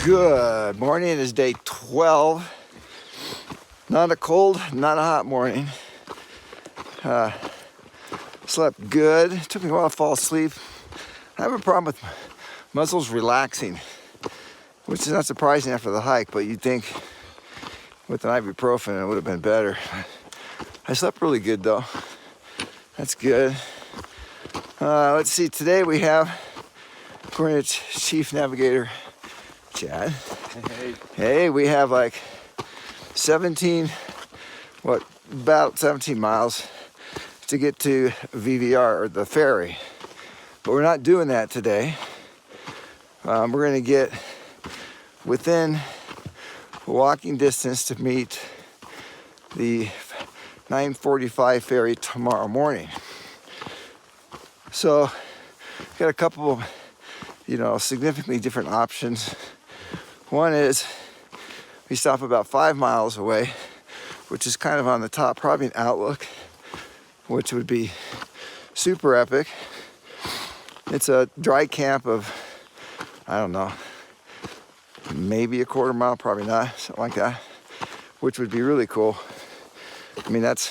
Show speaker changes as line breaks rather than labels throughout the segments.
Good morning. It is day 12. Not a cold, not a hot morning. Slept good. It took me a while to fall asleep. I have a problem with muscles relaxing, which is not surprising after the hike, but you'd think with an ibuprofen it would have been better. I slept really good though. That's good. Let's see, today we have, according to Chief Navigator Chad, hey, we have like about 17 miles to get to VVR, or the ferry. But we're not doing that today. We're gonna get within walking distance to meet the 9:45 ferry tomorrow morning. So, got a couple of, significantly different options. One is we stop about 5 miles away, which is kind of on the top, probably an outlook, which would be super epic. It's a dry camp of, I don't know, maybe a quarter mile, probably not, something like that, which would be really cool. I mean, that's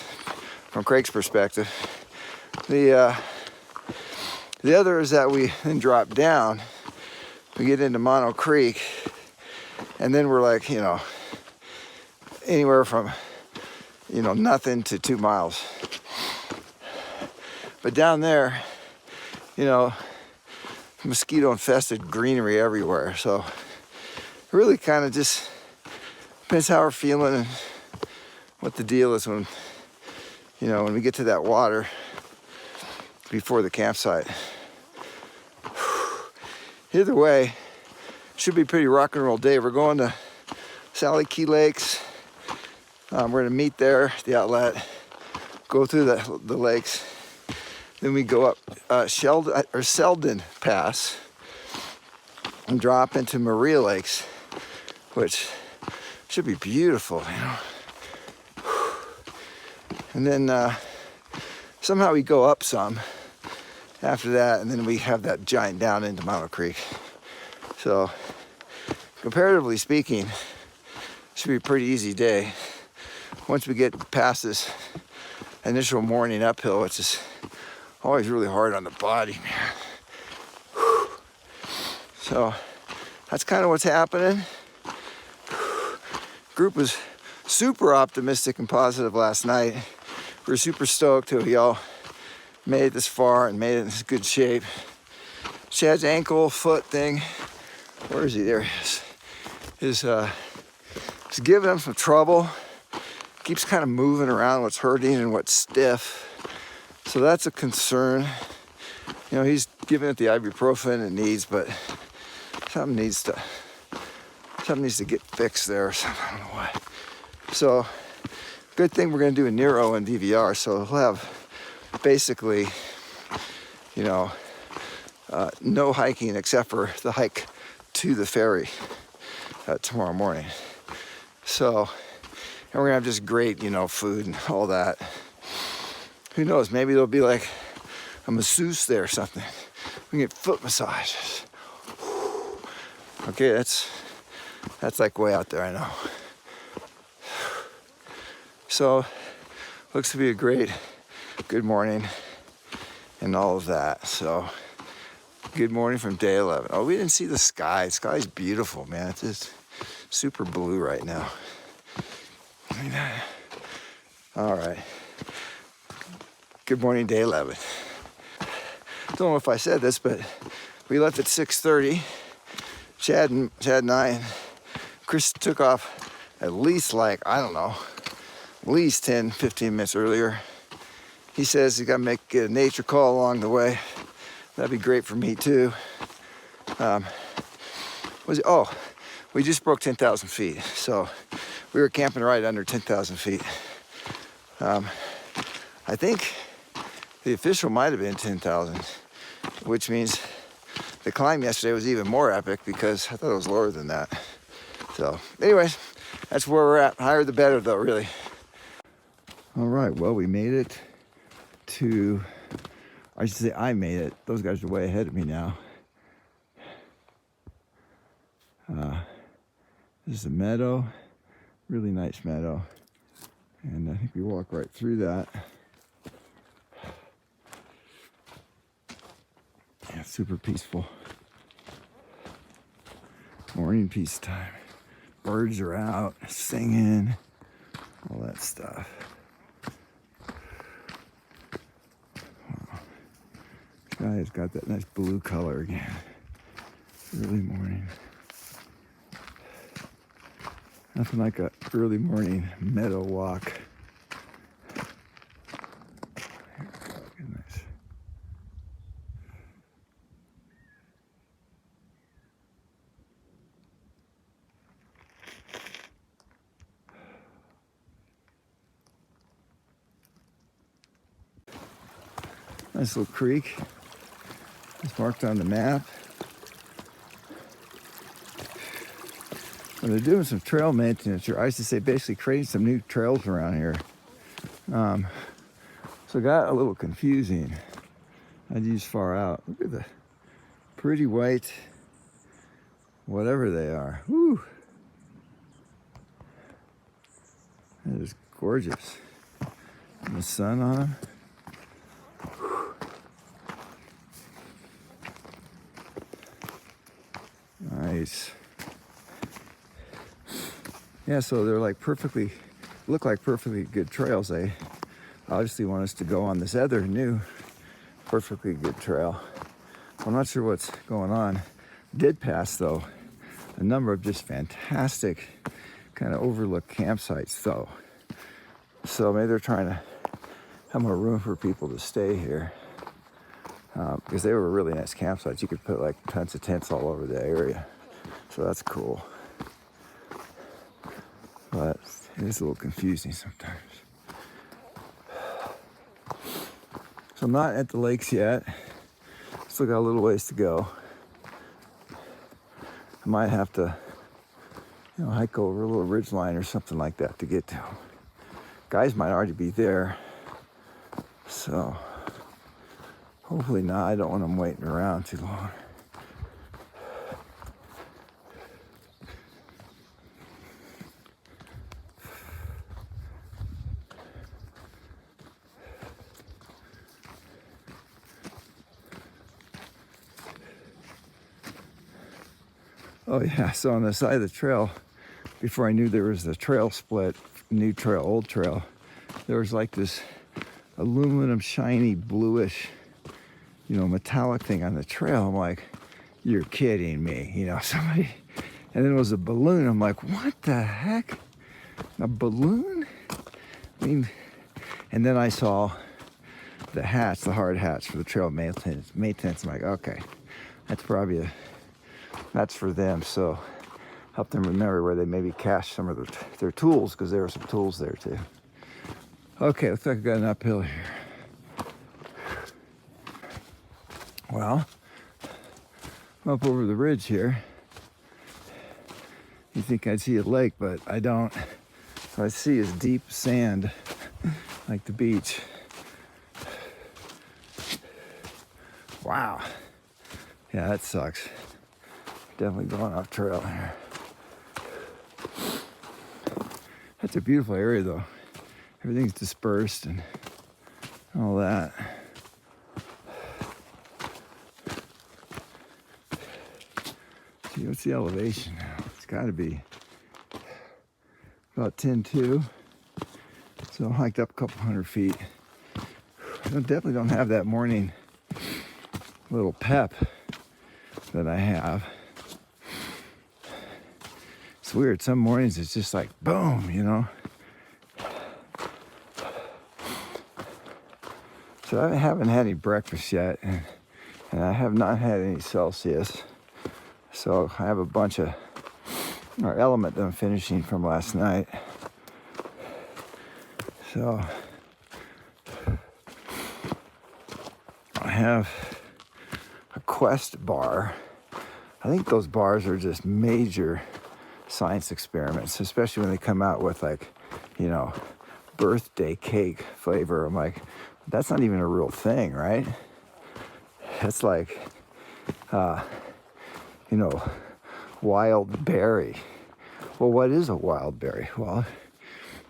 from Craig's perspective. The other is that we then drop down, we get into Mono Creek, and then we're like, anywhere from, nothing to 2 miles. But down there, mosquito infested greenery everywhere. So really kind of just depends how we're feeling and what the deal is when we get to that water before the campsite. Either way, should be a pretty rock and roll day. We're going to Sallie Keyes Lakes. We're gonna meet there, the outlet, go through the lakes. Then we go up Seldon Pass and drop into Maria Lakes, which should be beautiful, And then somehow we go up some after that, and then we have that giant down into Mono Creek. So, comparatively speaking, should be a pretty easy day. Once we get past this initial morning uphill, which is always really hard on the body, man. Whew. So, that's kind of what's happening. Group was super optimistic and positive last night. We were super stoked that we all made it this far and made it in this good shape. Chad's ankle, foot thing, where is he? There he is. Is giving him some trouble. Keeps kind of moving around what's hurting and what's stiff. So that's a concern. He's giving it the ibuprofen it needs, but something needs to get fixed there or something. I don't know why. So, good thing we're gonna do a Nero and VVR, so we'll have basically, no hiking except for the hike to the ferry tomorrow morning. So, and we're gonna have just great, food and all that. Who knows? Maybe there'll be like a masseuse there or something. We can get foot massages. Okay, that's like way out there, I know. So, looks to be a good morning and all of that. So, good morning from day 11. Oh, we didn't see the sky. The sky's beautiful, man. It's just super blue right now. All right. Good morning, day 11. Don't know if I said this, but we left at 6:30. Chad and I and Chris took off at least at least 10, 15 minutes earlier. He says he's got to make a nature call along the way. That'd be great for me too. We just broke 10,000 feet. So we were camping right under 10,000 feet. I think the official might have been 10,000, which means the climb yesterday was even more epic because I thought it was lower than that. So anyways, that's where we're at. Higher the better though, really. All right, well, we made it to, I should say I made it. Those guys are way ahead of me now. This is a meadow, really nice meadow. And I think we walk right through that. Yeah, super peaceful. Morning peace time. Birds are out singing, all that stuff. Wow. Sky has got that nice blue color again. Early morning. Nothing like a early morning meadow walk. Goodness. Nice little creek. It's marked on the map. Well, they're doing some trail maintenance, or I used to say basically creating some new trails around here. So it got a little confusing. I'd use far out. Look at the pretty white, whatever they are. Woo! That is gorgeous. And the sun on them. Nice. Yeah, so they're like look like perfectly good trails. They obviously want us to go on this other new, perfectly good trail. I'm not sure what's going on. Did pass though a number of just fantastic kind of overlooked campsites though. So maybe they're trying to have more room for people to stay here. Because they were really nice campsites. You could put like tons of tents all over the area. So that's cool. But it is a little confusing sometimes. So I'm not at the lakes yet. Still got a little ways to go. I might have to, hike over a little ridge line or something like that to get to them. Guys might already be there. So hopefully not. I don't want them waiting around too long. Oh yeah, so on the side of the trail, before I knew there was the trail split, new trail, old trail, there was like this aluminum shiny bluish, metallic thing on the trail. I'm like, you're kidding me, somebody. And then it was a balloon. I'm like, what the heck? A balloon? I mean, and then I saw the hats, the hard hats for the trail maintenance. I'm like, okay, that's probably that's for them. So help them remember where they maybe cached some of their tools, because there were some tools there too. Okay, looks like I got an uphill here. Well, I'm up over the ridge here. You think I'd see a lake, but I don't. What I see is deep sand, like the beach. Wow. Yeah, that sucks. Definitely going off trail here. That's a beautiful area though. Everything's dispersed and all that. See, what's the elevation now? It's got to be about 10.2. So I hiked up a couple hundred feet. I definitely don't have that morning little pep that I have. It's weird. Some mornings it's just like boom, So I haven't had any breakfast yet, and I have not had any Celsius. So I have a bunch of our element that I'm finishing from last night. So I have a Quest bar. I think those bars are just major science experiments, especially when they come out with birthday cake flavor. I'm like, that's not even a real thing, right? That's like, wild berry Well, what is a wild berry? Well,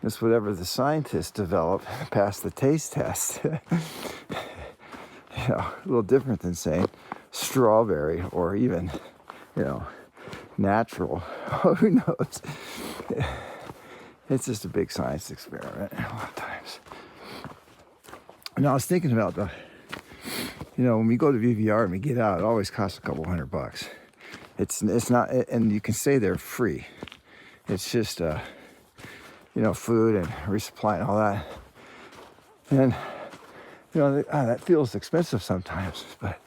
it's whatever the scientists develop past the taste test. A little different than saying strawberry or even, natural. Who knows? It's just a big science experiment a lot of times. And I was thinking about when we go to VVR and we get out, it always costs a couple $100. It's not, and you can stay there free. It's just, food and resupply and all that. And, that feels expensive sometimes, but,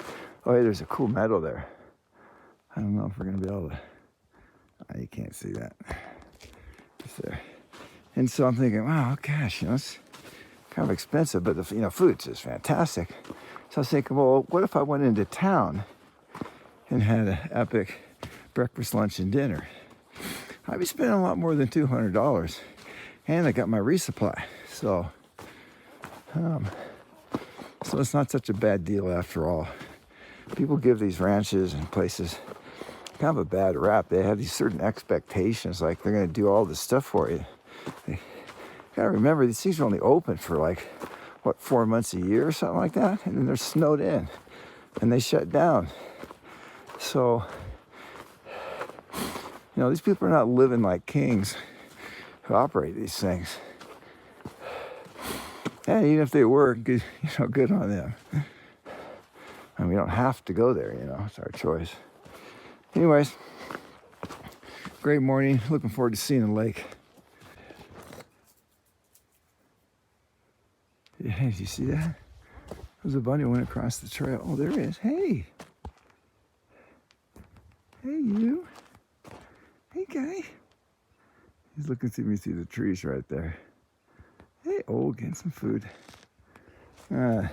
oh, hey, there's a cool meadow there. I don't know if we're going to be able to, you can't see that. It's there. And so I'm thinking, wow, gosh, it's kind of expensive, but the food's just fantastic. So I was thinking, well, what if I went into town and had an epic breakfast, lunch, and dinner? I'd be spending a lot more than $200, and I got my resupply. So it's not such a bad deal after all. People give these ranches and places kind of a bad rap. They have these certain expectations, like they're going to do all this stuff for you. You gotta remember, these things are only open for 4 months a year or something like that, and then they're snowed in and they shut down. So these people are not living like kings who operate these things. And even if they were, good on them. And we don't have to go there, it's our choice. Anyways, great morning. Looking forward to seeing the lake. Yeah, did you see that? There's a bunny went across the trail. Oh, there he is. Hey. Hey, you. Hey, guy. He's looking through me through the trees right there. Hey, getting some food. Man,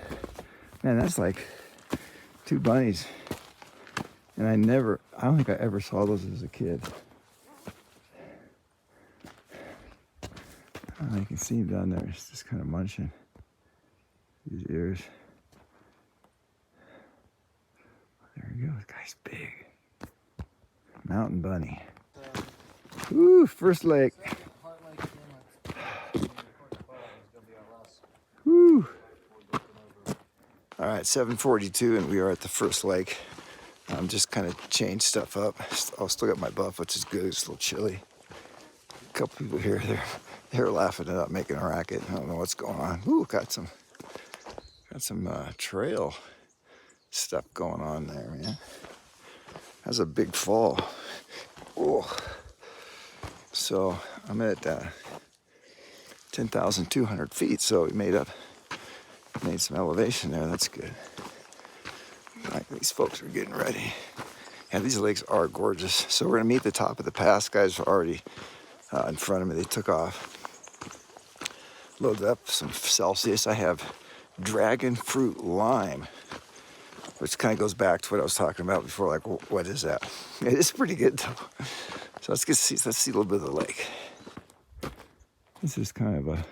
that's like 2 bunnies. And I don't think I ever saw those as a kid. Oh, you can see him down there. He's just kind of munching his ears. There we go. This guy's big. Mountain bunny. Woo, first lake. Woo. All right, 7:42, and we are at the first lake. I'm just kind of changed stuff up. I'll still got my buff, which is good. It's a little chilly. A couple people here, they're laughing it up, making a racket. I don't know what's going on. Ooh, got some trail stuff going on there, man. That's a big fall. Oh, so I'm at 10,200 feet. So we made some elevation there. That's good. Right, these folks are getting ready. Yeah, these lakes are gorgeous. So we're gonna meet the top of the pass. Guys are already in front of me. They took off. Loaded up some Celsius. I have dragon fruit lime, which kind of goes back to what I was talking about before. Like, what is that? It is pretty good though. So let's see a little bit of the lake. This is kind of a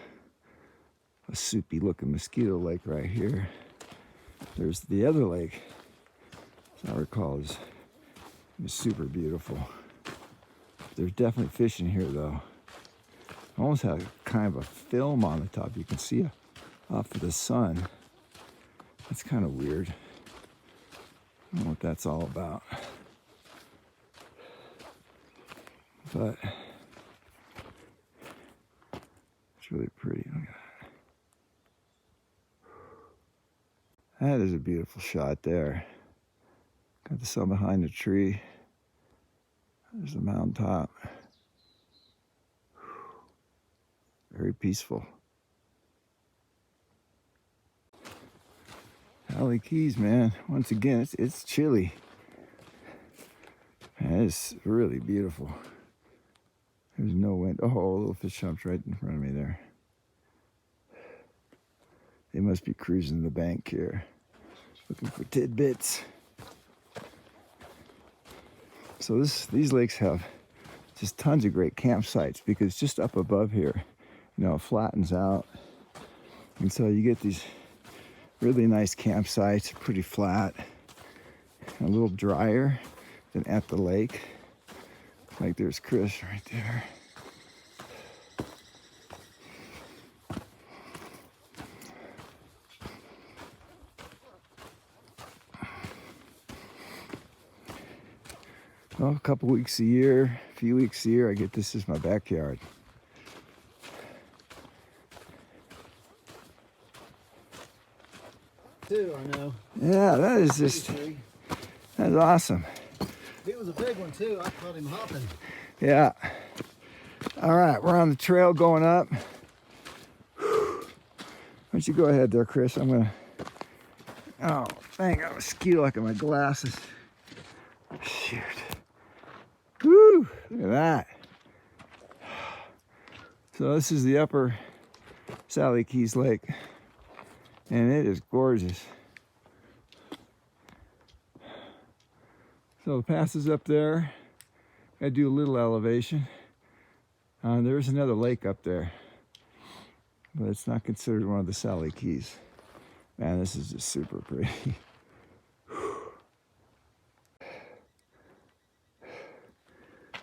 soupy looking mosquito lake right here. There's the other lake, as I recall, is super beautiful. There's definitely fish in here though. Almost has kind of a film on the top. You can see off of the sun. That's kind of weird. I don't know what that's all about. But it's really pretty. Look at that. That is a beautiful shot there. Got the sun behind the tree. There's the mountaintop. Very peaceful. Sallie Keyes, man. Once again, it's chilly. Man, it's really beautiful. There's no wind. Oh, a little fish jumped right in front of me there. They must be cruising the bank here, looking for tidbits. So these lakes have just tons of great campsites because just up above here, it flattens out. And so you get these really nice campsites, pretty flat, a little drier than at the lake. Like there's Chris right there. Well, a couple weeks a year, a few weeks a year, I get this as my backyard.
Two, I know.
Yeah, that is just, that's awesome.
He was a big one too. I caught him hopping.
Yeah. All right, we're on the trail going up. Why don't you go ahead there, Chris? I'm gonna, oh, dang, I got a mosquito like in my glasses. Shoot. Woo, look at that. So this is the upper Sallie Keyes Lake, and it is gorgeous. So the pass is up there. I do a little elevation. There's another lake up there, but it's not considered one of the Sallie Keyes. Man, this is just super pretty.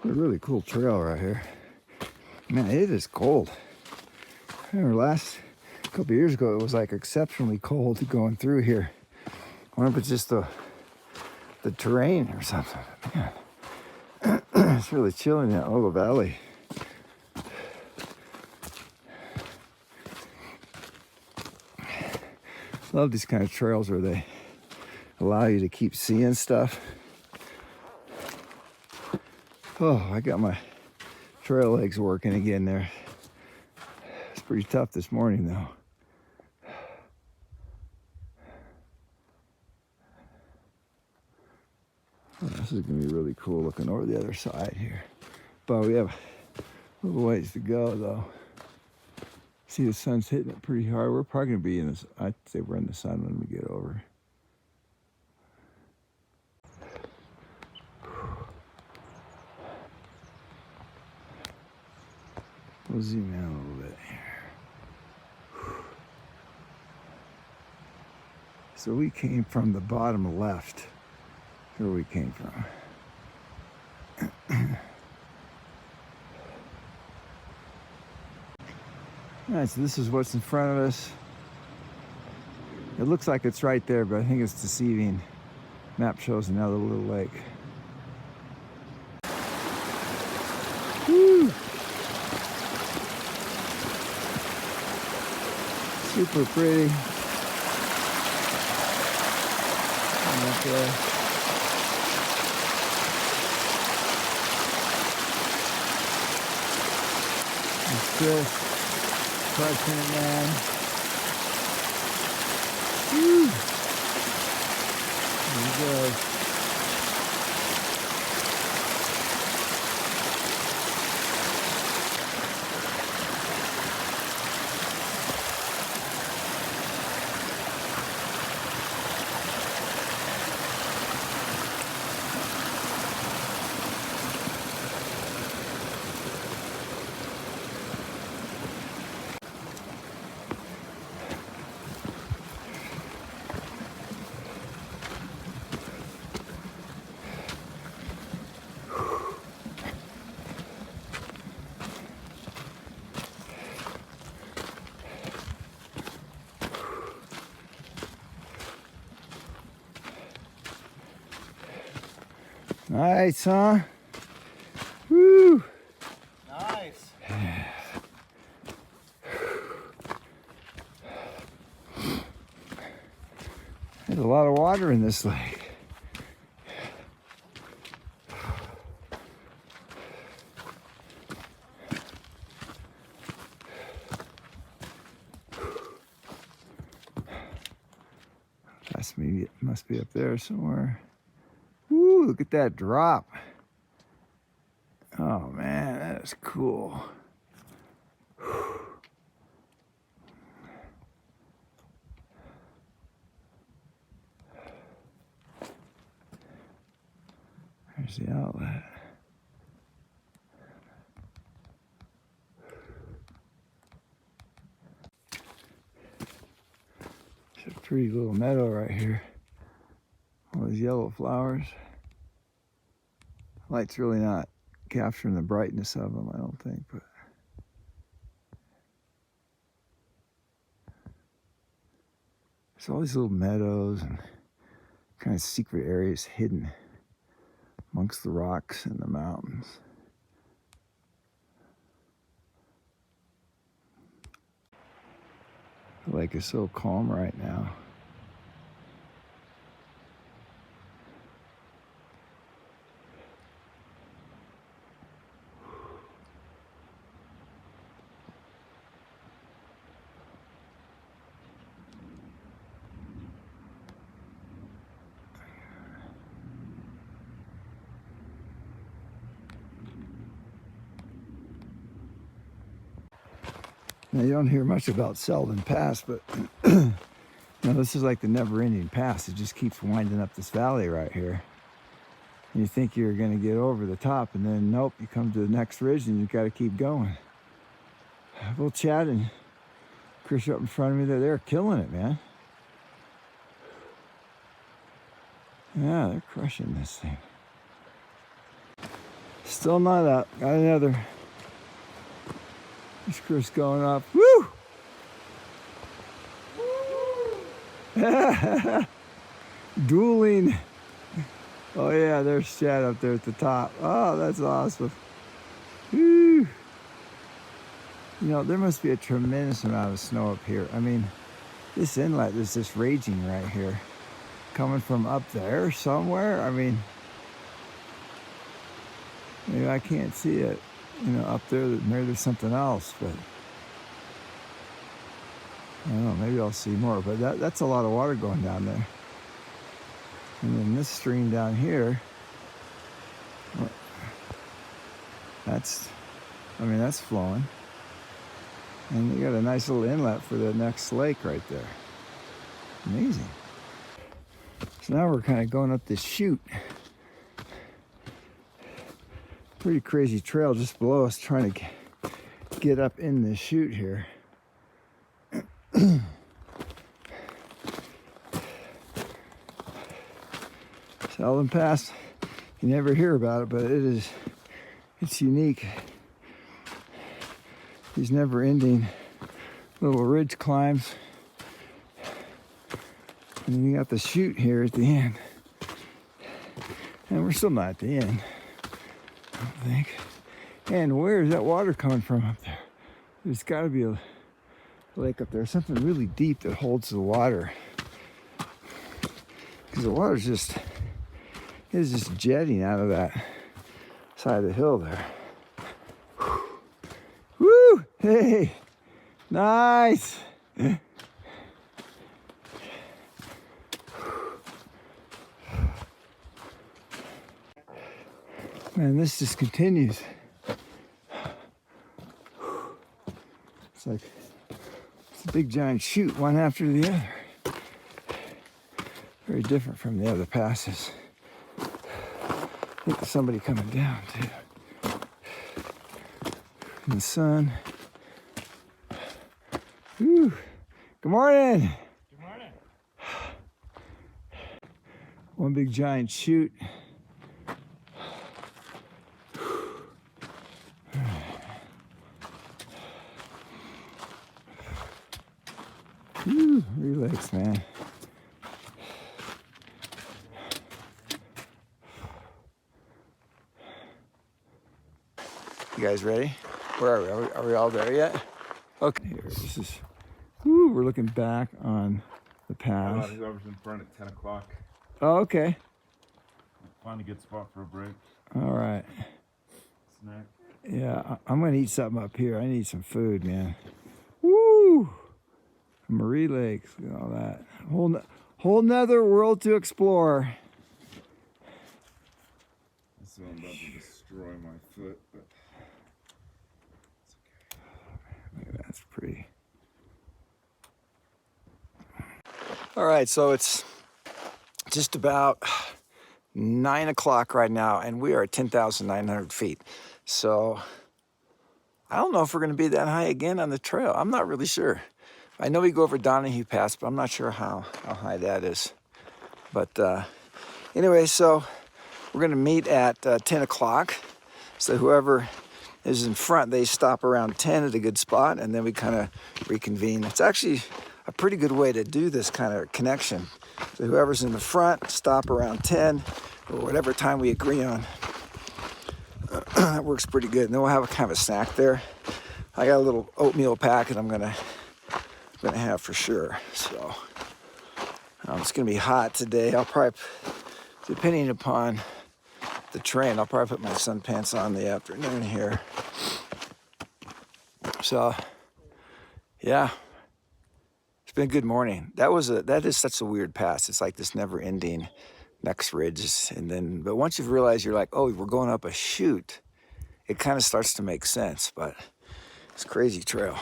A really cool trail right here. Man, it is cold. I remember last couple of years ago, it was like exceptionally cold going through here. I wonder if it's just the terrain or something. Man, it's really chilly in that little valley. Love these kind of trails where they allow you to keep seeing stuff. Oh, I got my trail legs working again there. It's pretty tough this morning though. Oh, this is gonna be really cool looking over the other side here. But we have a little ways to go though. See, the sun's hitting it pretty hard. We're probably gonna be in this, I'd say we're in the sun when we get over. We'll zoom in a little bit here. So we came from the bottom left. Where we came from. All right, so this is what's in front of us. It looks like it's right there, but I think it's deceiving. Map shows another little lake. Woo! Super pretty. Okay. That's good. Crushing it, man. Woo! There he goes. Nice, huh? Woo!
Nice.
There's a lot of water in this lake. That's maybe it must be up there somewhere. Woo, look at that drop. Oh man, that is cool. There's the outlet. It's a pretty little meadow right here. All these yellow flowers. Light's really not capturing the brightness of them, I don't think, but there's all these little meadows and kind of secret areas hidden amongst the rocks and the mountains. The lake is so calm right now. Now, you don't hear much about Seldon Pass, but this is like the never-ending pass. It just keeps winding up this valley right here. And you think you're going to get over the top, and then nope, you come to the next ridge and you got to keep going. Well, Chad and Chris up in front of me, they're killing it, man. Yeah, they're crushing this thing. Still not up. Got another. There's Chris going up. Woo! Dueling. Oh yeah, there's Chad up there at the top. Oh, that's awesome. Woo! There must be a tremendous amount of snow up here. I mean, this inlet is just raging right here. Coming from up there somewhere. I mean, maybe I can't see it. Up there, maybe there's something else, but I don't know, maybe I'll see more, but that's a lot of water going down there. And then this stream down here, well, that's flowing. And you got a nice little inlet for the next lake right there. Amazing. So now we're kind of going up this chute. Pretty crazy trail just below us, trying to get up in this chute here. Seldon Pass, you never hear about it, but it's unique. These never-ending little ridge climbs. And then you got the chute here at the end. And we're still not at the end, I don't think. And where is that water coming from up there? There's got to be a lake up there, something really deep that holds the water. Because the water's just jetting out of that side of the hill there. Woo! Hey! Nice! Man, this just continues. It's like it's a big giant chute, one after the other. Very different from the other passes. I think there's somebody coming down too. In the sun. Whew. Good morning.
Good morning.
One big giant chute. Whew, relax, man. You guys ready? Where are we? Are we all there yet? Okay. Here, this is. Woo, we're looking back on the pass.
I was in front at 10 o'clock.
Oh, okay.
Find a good spot for a break.
All right.
Snack.
Yeah, I'm gonna eat something up here. I need some food, man. Woo! Marie Lakes, look at all that. Whole nother world to explore.
So I'm about to destroy my foot, but it's okay.
Look at that's pretty. All right, so it's just about 9 o'clock right now, and we are at 10,900 feet. So I don't know if we're going to be that high again on the trail. I'm not really sure. I know we go over Donahue Pass, but I'm not sure how high that is. But anyway, so we're going to meet at 10 o'clock. So whoever is in front, they stop around 10 at a good spot, and then we kind of reconvene. It's actually a pretty good way to do this kind of connection. So whoever's in the front, stop around 10 or whatever time we agree on. That works pretty good. And then we'll have a kind of a snack there. I got a little oatmeal packet I'm gonna have for sure. So it's gonna be hot today. I'll probably, depending upon the train, I'll probably put my sun pants on in the afternoon here. So yeah, it's been a good morning. That is such a weird pass. It's like this never-ending next ridge, but once you've realized, you're like, oh, we're going up a chute, it kind of starts to make sense. But it's a crazy trail.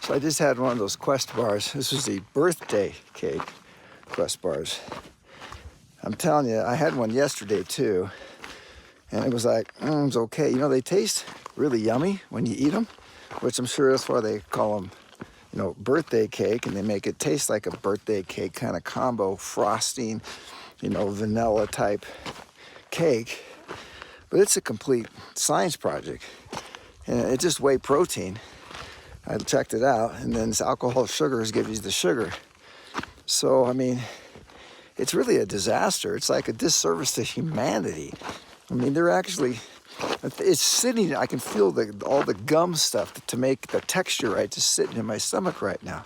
So I just had one of those Quest bars. This was the birthday cake Quest bars. I'm telling you, I had one yesterday too, and it was like, it's okay. You know, they taste really yummy when you eat them, which I'm sure that's why they call them, you know, birthday cake, and they make it taste like a birthday cake kind of combo, frosting, you know, vanilla type cake. But it's a complete science project, and it's just whey protein. I checked it out, and then this alcohol sugars give you the sugar. So, I mean, it's really a disaster. It's like a disservice to humanity. I mean, they're actually, it's sitting, I can feel all the gum stuff to make the texture right, just sitting in my stomach right now.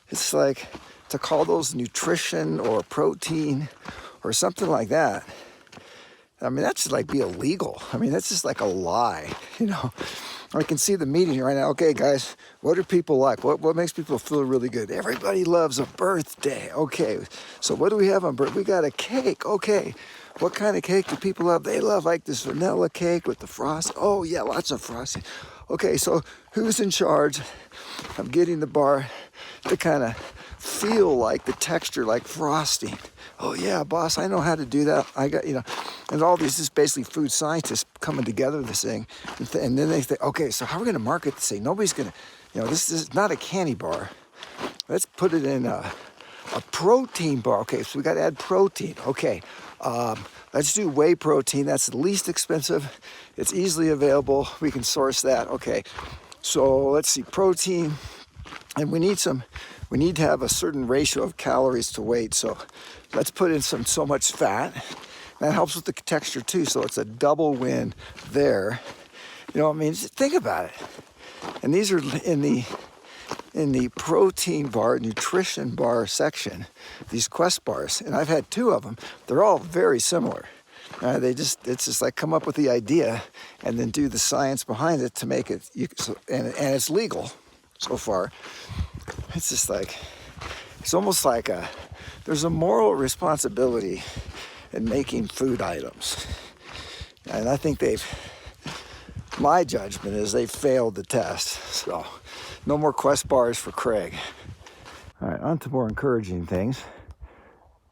It's like, to call those nutrition or protein or something like that, I mean, that's like be illegal. I mean, that's just like a lie, you know. I can see the meeting right now. Okay, guys, what do people like? What makes people feel really good? Everybody loves a birthday. Okay, so what do we have on birthday? We got a cake. Okay, what kind of cake do people love? They love like this vanilla cake with the frost. Oh yeah, lots of frosting. Okay, so who's in charge of getting the bar to kind of feel like the texture like frosting? Oh yeah, boss, I know how to do that. I got, you know, and all these just basically food scientists coming together this thing, and then they think, okay, so how are we gonna market this thing? Nobody's gonna, you know, this is not a candy bar. Let's put it in a protein bar. Okay, so we got to add protein. Okay, let's do whey protein. That's the least expensive. It's easily available. We can source that. Okay, so let's see, protein, and we need to have a certain ratio of calories to weight. So let's put in so much fat. That helps with the texture too. So it's a double win there. You know what I mean? Just think about it. And these are in the protein bar, nutrition bar section, these Quest bars. And I've had 2 of them. They're all very similar. It's just like come up with the idea and then do the science behind it to make it, and it's legal so far. It's just like, it's almost like there's a moral responsibility in making food items. And I think my judgment is they failed the test. So no more Quest bars for Craig. All right, on to more encouraging things.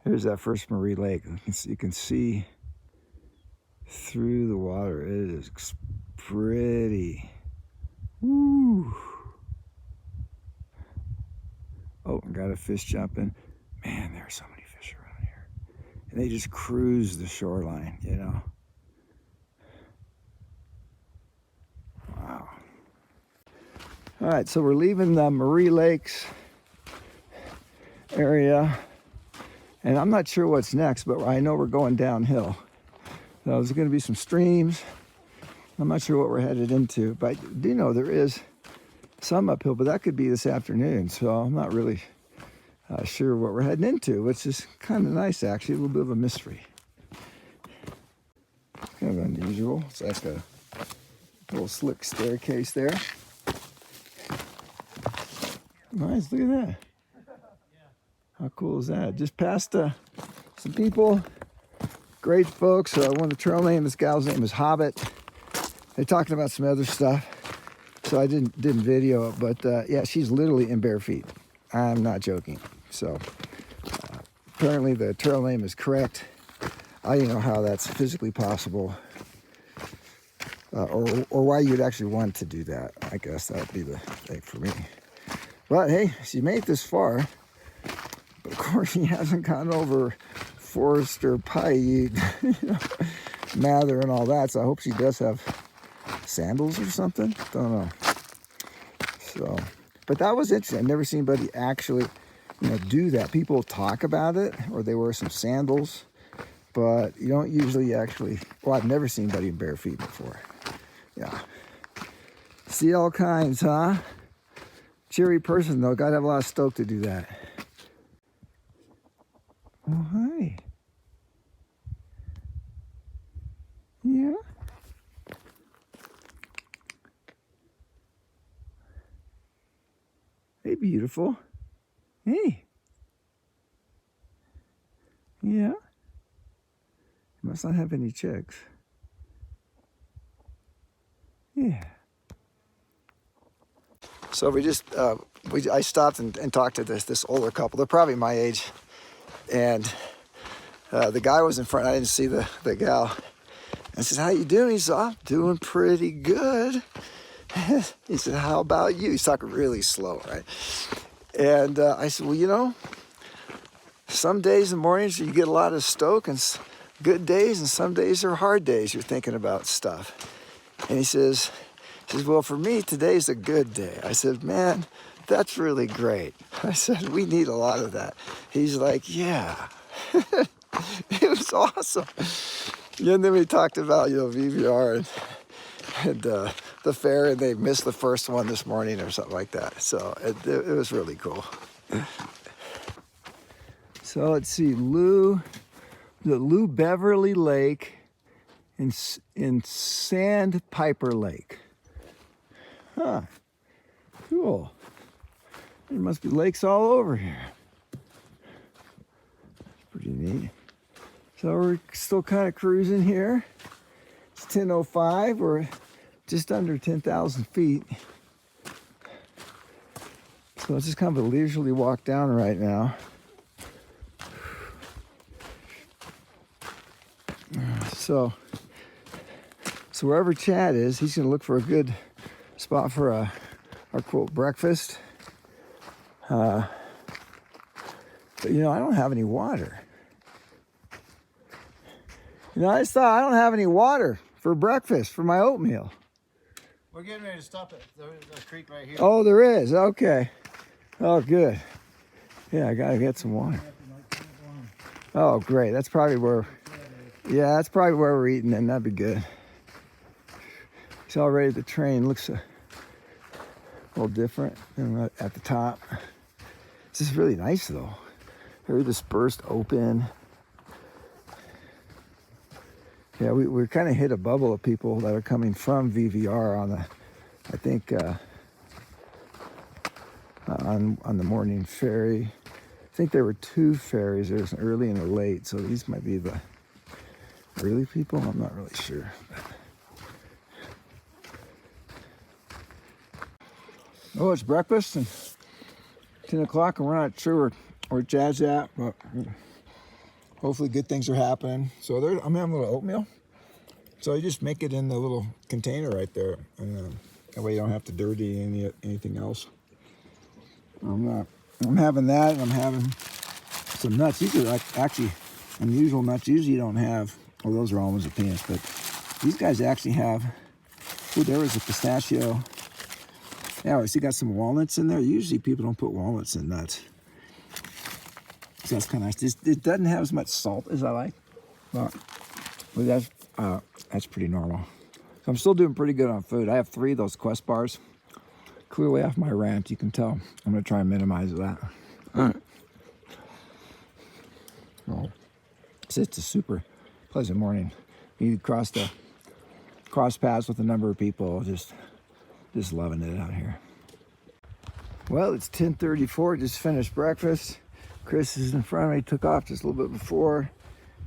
Here's that first Marie Lake. You can see through the water. It is pretty. Woo. Oh, got a fish jumping. Man, there are so many fish around here. And they just cruise the shoreline, you know. Wow. All right, so we're leaving the Marie Lakes area. And I'm not sure what's next, but I know we're going downhill. So there's going to be some streams. I'm not sure what we're headed into, but I do know there is some uphill, but that could be this afternoon. So I'm not really sure what we're heading into, which is kind of nice, actually. A little bit of a mystery. Kind of unusual. It's like a little slick staircase there. Nice, look at that. How cool is that? Just passed some people, great folks. One of the trail names, this gal's name is Hobbit. They're talking about some other stuff, so I didn't video it, but yeah, she's literally in bare feet. I'm not joking. So apparently the trail name is correct. I don't know how that's physically possible, or why you'd actually want to do that. I guess that would be the thing for me. But hey, she made it this far. But of course, she hasn't gone over Forester Pike. You know, Mather and all that. So I hope she does have sandals or something. Don't know. So, but that was interesting. I've never seen anybody actually, do that. People talk about it, or they wear some sandals, but you don't usually actually. Well, I've never seen anybody in bare feet before. Yeah. See all kinds, huh? Cheery person though. Gotta have a lot of stoke to do that. Oh, hi. Yeah. Hey, beautiful. Hey. Yeah. You must not have any chicks. Yeah. So we just, I stopped and talked to this older couple. They're probably my age. And the guy was in front. I didn't see the gal. I said, how you doing? He said, I'm doing pretty good. He said, how about you? He's talking really slow, right? And I said, well, some days in the mornings you get a lot of stoke and good days, and some days are hard days. You're thinking about stuff. And he says, well, for me, today's a good day. I said, man, that's really great. I said, we need a lot of that. He's like, yeah. It was awesome. And then we talked about, VVR and the fair, and they missed the first one this morning or something like that. So it was really cool. So let's see, Lou Beverly Lake in Sandpiper Lake. Huh, cool. There must be lakes all over here. That's pretty neat. So we're still kind of cruising here. It's 10:05, we're just under 10,000 feet. So it's just kind of a leisurely walk down right now. So wherever Chad is, he's gonna look for a good spot for our quote breakfast. But I don't have any water. I just thought I don't have any water for breakfast for my oatmeal.
We're getting ready to stop it. There's a creek right here.
Oh, there is. Okay. Oh, good. Yeah, I gotta get some water. Oh, great. That's probably where. Yeah, that's probably where we're eating, and that'd be good. It's already the train looks a little different than at the top. This is really nice though. Very dispersed, open. Yeah, we kind of hit a bubble of people that are coming from VVR on the, I think, on the morning ferry. I think there were two ferries. There's an early and a late, so these might be the early people. I'm not really sure. Oh, it's breakfast and 10 o'clock, and we're not sure where Chad's at, but hopefully good things are happening. So I'm having a little oatmeal. So you just make it in the little container right there, and that way you don't have to dirty anything else. I'm having that, and I'm having some nuts. These are actually unusual nuts. Usually you don't have, well, those are almonds and peanuts, but these guys actually have, there was a pistachio. Yeah, I see got some walnuts in there. Usually people don't put walnuts in nuts. So that's kind of nice. It doesn't have as much salt as I like, but that's pretty normal. So I'm still doing pretty good on food. I have 3 of those Quest bars. Clearly off my rant, you can tell. I'm gonna try and minimize that. All right. Oh, it's a super pleasant morning. You cross paths with a number of people, just loving it out here. Well, it's 10:34, just finished breakfast. Chris is in front of me, took off just a little bit before,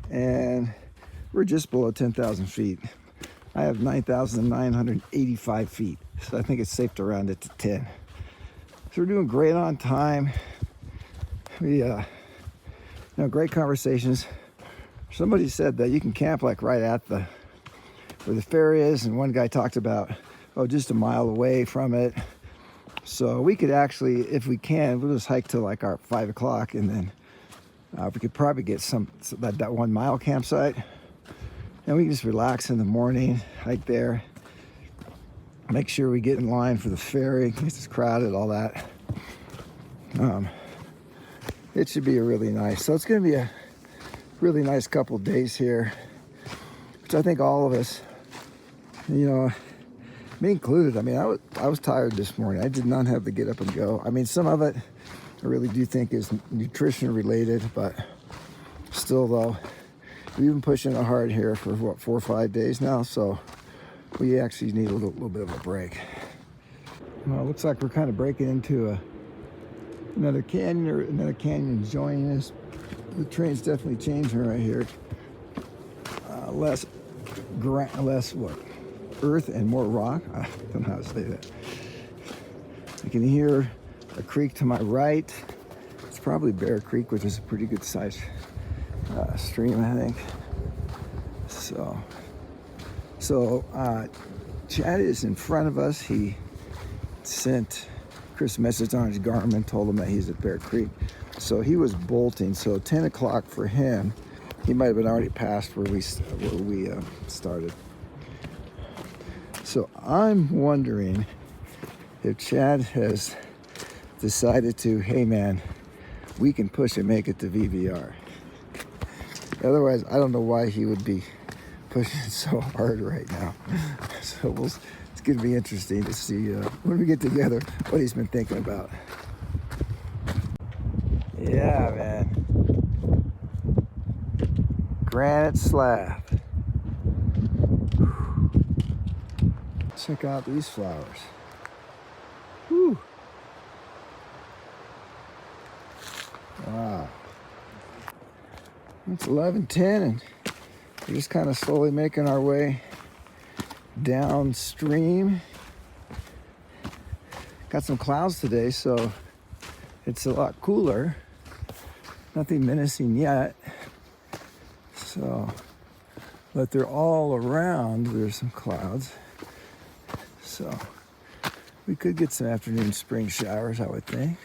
and we're just below 10,000 feet. I have 9,985 feet, so I think it's safe to round it to 10. So we're doing great on time. We, great conversations. Somebody said that you can camp like right at where the ferry is, and one guy talked about, just a mile away from it. So we could actually, if we can, we'll just hike till like our 5 o'clock, and then we could probably get that 1 mile campsite, And we can just relax in the morning, hike there. Make sure we get in line for the ferry in case it's crowded, all that. It should be a really nice. So it's going to be a really nice couple days here, which I think all of us, you know, me included. I mean, I was tired this morning. I did not have to get up and go. I mean, some of it I really do think is nutrition related, but still though, we've been pushing it hard here for what, 4 or 5 days now, so we actually need a little bit of a break. Well, it looks like we're kind of breaking into another canyon, or another canyon joining us. The train's definitely changing right here. Less what? Earth and more rock. I don't know how to say that. You can hear a creek to my right. It's probably Bear Creek, which is a pretty good sized stream, I think. So Chad is in front of us. He sent Chris a message on his Garmin, told him that he's at Bear Creek. So he was bolting. So 10 o'clock for him. He might have been already past where we started. So I'm wondering if Chad has decided to, hey man, we can push and make it to VVR. Otherwise, I don't know why he would be pushing so hard right now. So it's going to be interesting to see when we get together what he's been thinking about. Yeah, man. Granite slab. Check out these flowers. Whew. Wow. It's 11:10 and we're just kind of slowly making our way downstream. Got some clouds today, so it's a lot cooler. Nothing menacing yet. So, but they're all around. There's some clouds. So we could get some afternoon spring showers, I would think.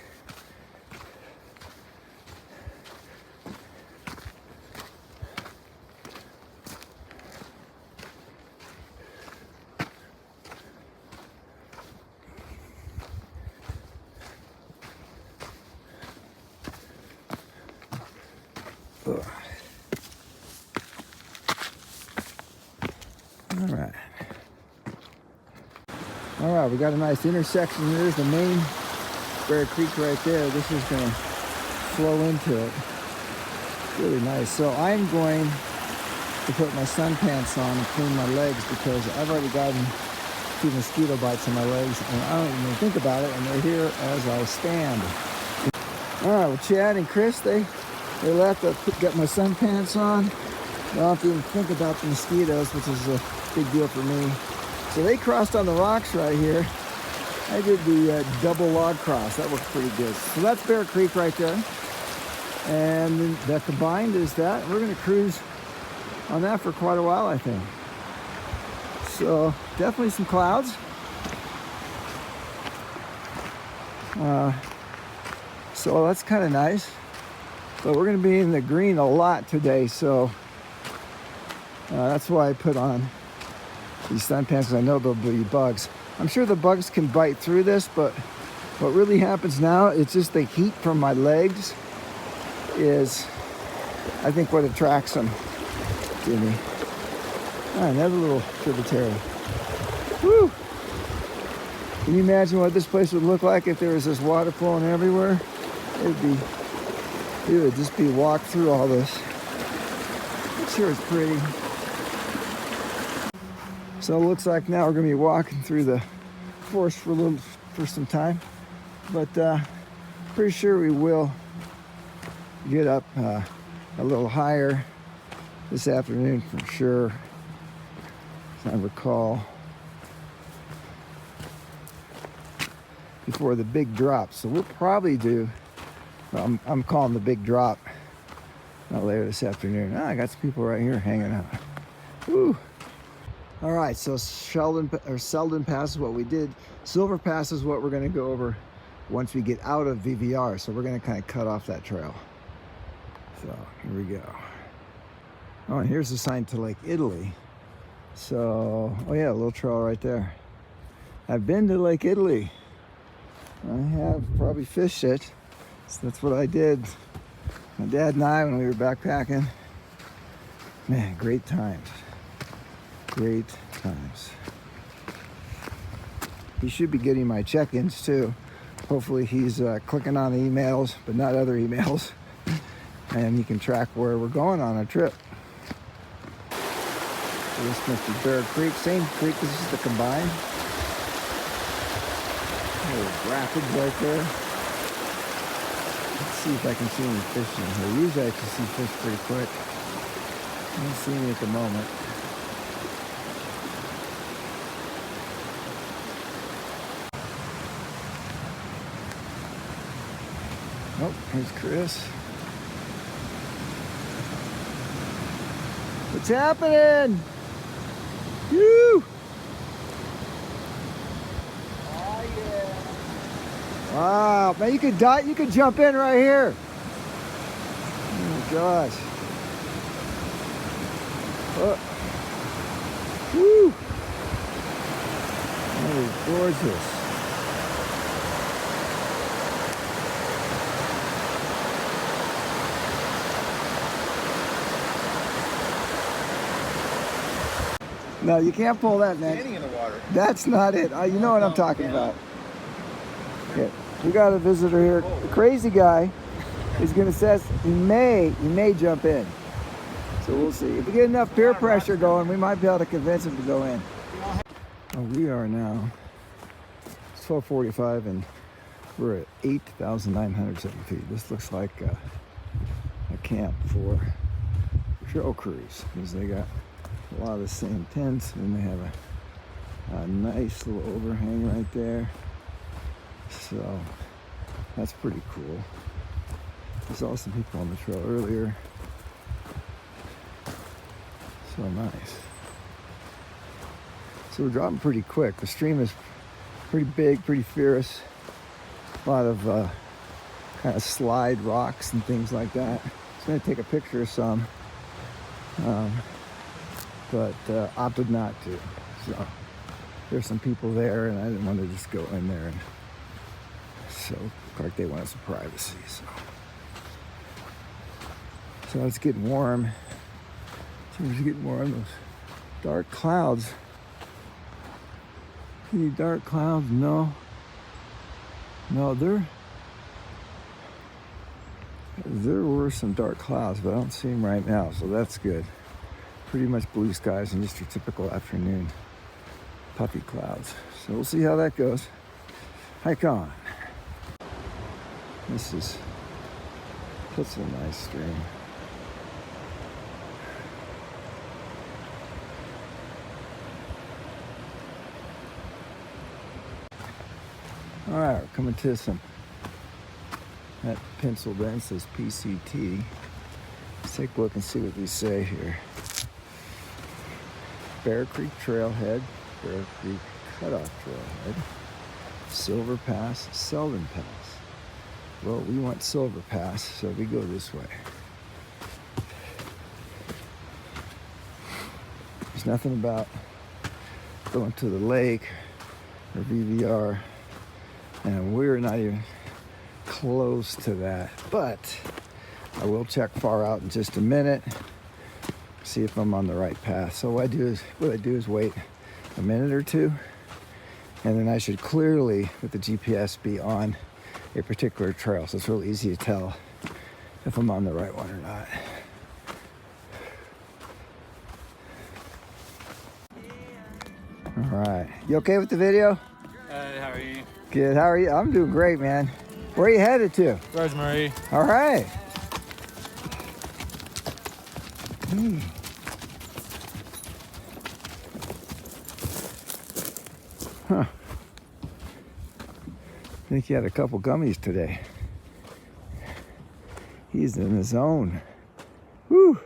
Ugh. All right, we got a nice intersection. There's the main Bear Creek right there. This is going to flow into it. Really nice. So I'm going to put my sun pants on and clean my legs because I've already gotten 2 mosquito bites on my legs and I don't even think about it, and they're here as I stand. All right, well, Chad and Chris, they left. I got my sun pants on. I don't have to even think about the mosquitoes, which is a big deal for me. So they crossed on the rocks right here. I did the double log cross. That worked pretty good. So that's Bear Creek right there. And that combined is that. We're going to cruise on that for quite a while, I think. So definitely some clouds. So that's kind of nice. But we're going to be in the green a lot today. So that's why I put on these sun pants, because I know there'll be bugs. I'm sure the bugs can bite through this, but what really happens now, it's just the heat from my legs is, I think, what attracts them to me. All right, another little tributary. Woo! Can you imagine what this place would look like if there was this water flowing everywhere? It would just be walked through all this. I'm sure it's pretty. So it looks like now we're going to be walking through the forest for some time, but pretty sure we will get up a little higher this afternoon for sure, as I recall, before the big drop. So we'll probably do, I'm calling the big drop later this afternoon. I got some people right here hanging out. Woo! All right, so Seldon Pass is what we did. Silver Pass is what we're going to go over once we get out of VVR. So we're going to kind of cut off that trail. So here we go. Oh, and here's the sign to Lake Italy. So, oh yeah, a little trail right there. I've been to Lake Italy. I have probably fished it. So that's what I did. My dad and I, when we were backpacking. Man, great times. Great times. He should be getting my check-ins too. Hopefully he's clicking on the emails, but not other emails. And he can track where we're going on our trip. So this must be Bear Creek, same creek, this is the combined. There's rapids right there. Let's see if I can see any fish in here. Usually I can see fish pretty quick. I don't see any at the moment. Oh, here's Chris. What's happening? Woo! Oh yeah! Wow, man, you could jump in right here. Oh my gosh! Oh. Woo! That is gorgeous. No, you can't pull that, man.
Standing in the water.
That's not it. You know what I'm talking about. Okay, we got a visitor here. The crazy guy is going to say he may jump in. So we'll see. If we get enough peer pressure going, we might be able to convince him to go in. Oh, we are now. It's 12:45 and we're at 8,907 feet. This looks like a camp for trail crews because they got a lot of the same tents, and they have a nice little overhang right there. So that's pretty cool. I saw some people on the trail earlier. So nice. So we're dropping pretty quick. The stream is pretty big, pretty fierce. A lot of kind of slide rocks and things like that. I'm going to take a picture of some. But opted not to. So there's some people there, and I didn't want to just go in there. And so, of course, they wanted some privacy. So it's getting warm. So it's getting warm. Those dark clouds. Any dark clouds? No. No, there were some dark clouds, but I don't see them right now, so that's good. Pretty much blue skies and just your typical afternoon puffy clouds. So we'll see how that goes. Hike on. This is such a nice stream. All right, we're coming to that pencil there. It says PCT. Let's take a look and see what these say here. Bear Creek Trailhead, Bear Creek Cutoff Trailhead, Silver Pass, Seldon Pass. Well, we want Silver Pass, so we go this way. There's nothing about going to the lake or VVR, and we're not even close to that. But I will check far out in just a minute. See if I'm on the right path. So what I do is wait a minute or two, and then I should clearly, with the GPS, be on a particular trail. So it's real easy to tell if I'm on the right one or not. All right, you okay with the video?
How are you?
Good. How are you? I'm doing great, man. Where are you headed to?
Rosemary.
All right. Huh. I think he had a couple gummies today. He's in the zone. Woo!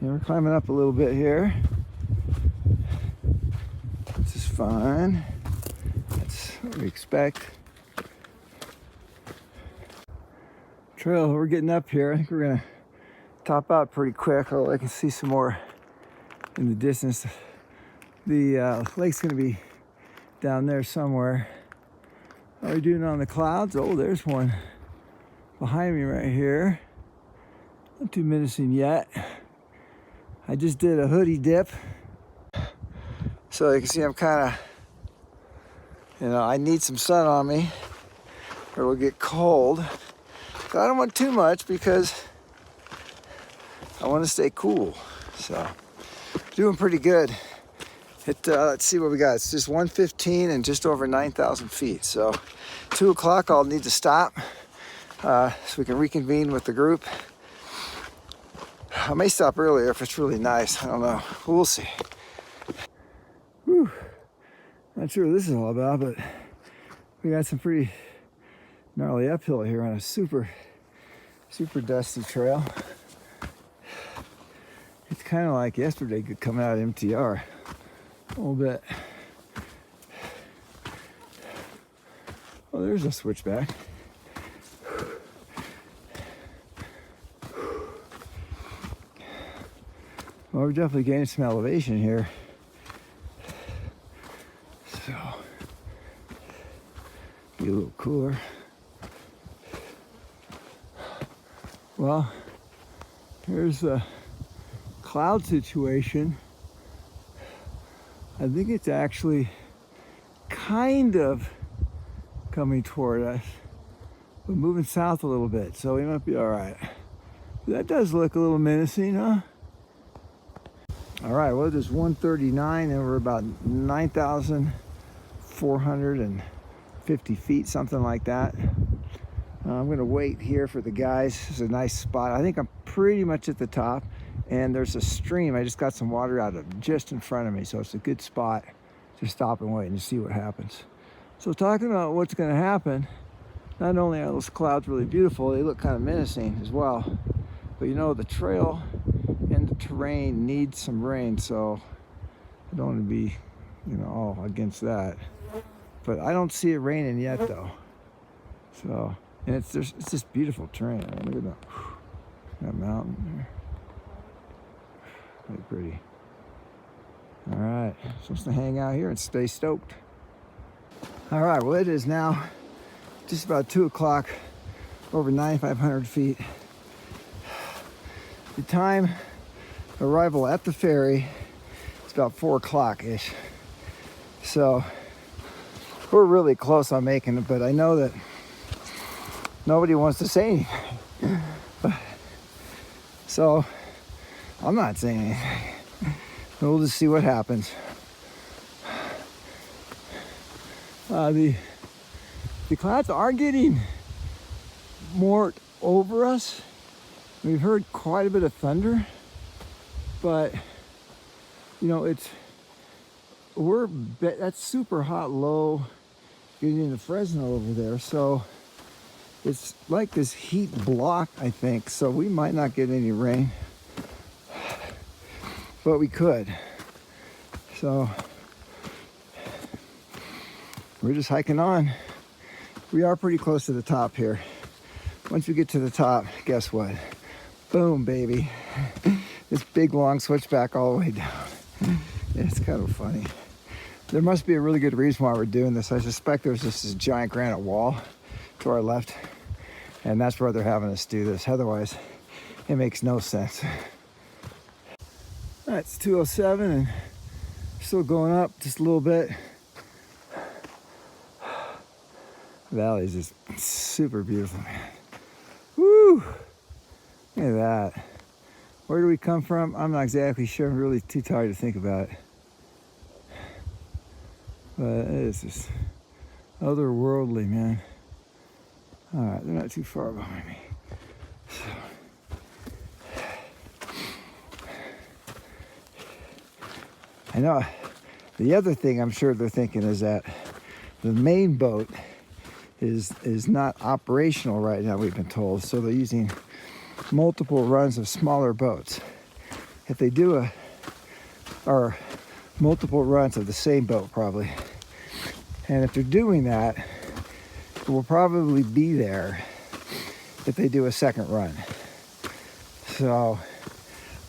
And we're climbing up a little bit here. This is fun. That's what we expect. trail. We're getting up here. I think we're gonna top out pretty quick. Oh, I can see some more in the distance. The lake's gonna be down there somewhere. How are we doing on the clouds? Oh, there's one behind me right here. Not too menacing yet. I just did a hoodie dip. So you can see I'm kind of, I need some sun on me or it'll get cold. But I don't want too much because I want to stay cool. So doing pretty good. Let's see what we got. It's just 1:15 and just over 9,000 feet. So 2 o'clock I'll need to stop so we can reconvene with the group. I may stop earlier if it's really nice. I don't know. We'll see. Whew. Not sure what this is all about, but we got some pretty gnarly uphill here on a super dusty trail. It's kind of like yesterday coming out of MTR a little bit. Oh, there's a switchback. Well, we're definitely gaining some elevation here. So, be a little cooler. Well, here's the cloud situation. I think it's actually kind of coming toward us, but moving south a little bit, so we might be all right. That does look a little menacing, huh? All right, well, it is 1:39 and we're about 9,450 feet, something like that. I'm gonna wait here for the guys. This is a nice spot. I think I'm pretty much at the top, and there's a stream. I just got some water out of just in front of me, so it's a good spot to stop and wait and see what happens. So talking about what's gonna happen, not only are those clouds really beautiful, they look kind of menacing as well, but the trail and the terrain needs some rain, so I don't want to be, all against that. But I don't see it raining yet, though. So, and it's just beautiful terrain. I mean, look at that mountain there. Really pretty. All right, supposed to hang out here and stay stoked. All right, well, it is now just about 2 o'clock, over 9,500 feet. The time arrival at the ferry is about 4 o'clock-ish. So we're really close on making it, but I know that nobody wants to say anything. So I'm not saying anything. We'll just see what happens. The clouds are getting more over us. We've heard quite a bit of thunder, but that's super hot low getting into Fresno over there, so it's like this heat block, I think, so we might not get any rain, but we could. So we're just hiking on. We are pretty close to the top here. Once we get to the top, guess what? Boom, baby. This big long switchback all the way down. It's kind of funny. There must be a really good reason why we're doing this. I suspect there's just this giant granite wall to our left, and that's where they're having us do this. Otherwise, it makes no sense. All right, it's 2:07 and still going up just a little bit. The valley is just super beautiful, man. Woo! Look at that. Where do we come from? I'm not exactly sure. I'm really too tired to think about it. But it is just otherworldly, man. All right, they're not too far behind me. So. I know the other thing I'm sure they're thinking is that the main boat is not operational right now, we've been told. So they're using multiple runs of smaller boats. If they do or multiple runs of the same boat probably. And if they're doing that, we'll probably be there if they do a second run. So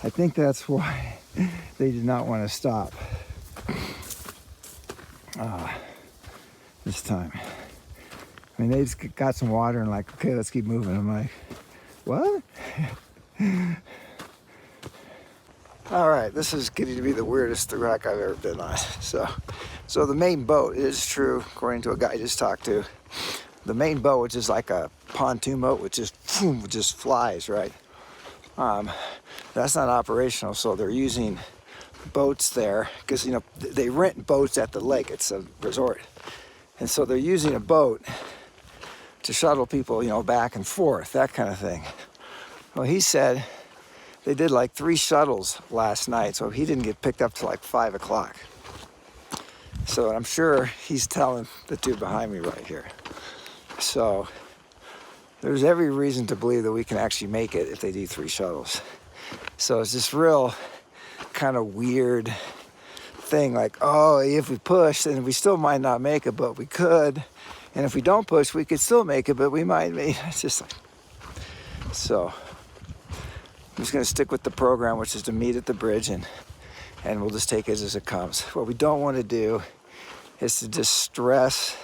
I think that's why they did not want to stop this time. I mean, they just got some water and like, okay, let's keep moving. I'm like, what? All right, this is getting to be the weirdest wreck I've ever been on. So the main boat, it is true, according to a guy I just talked to, the main boat, which is like a pontoon boat, which just flies, right? That's not operational, so they're using boats there because, you know, they rent boats at the lake. It's a resort. And so they're using a boat to shuttle people, you know, back and forth, that kind of thing. Well, he said they did like 3 shuttles last night, so he didn't get picked up till like 5 o'clock. So I'm sure he's telling the two behind me right here. So there's every reason to believe that we can actually make it if they do 3 shuttles. So it's this real kind of weird thing, like, oh, if we push, then we still might not make it, but we could. And if we don't push, we could still make it, but we might make it. It's just like, so I'm just gonna stick with the program, which is to meet at the bridge, and we'll just take it as it comes. What we don't want to do is to distress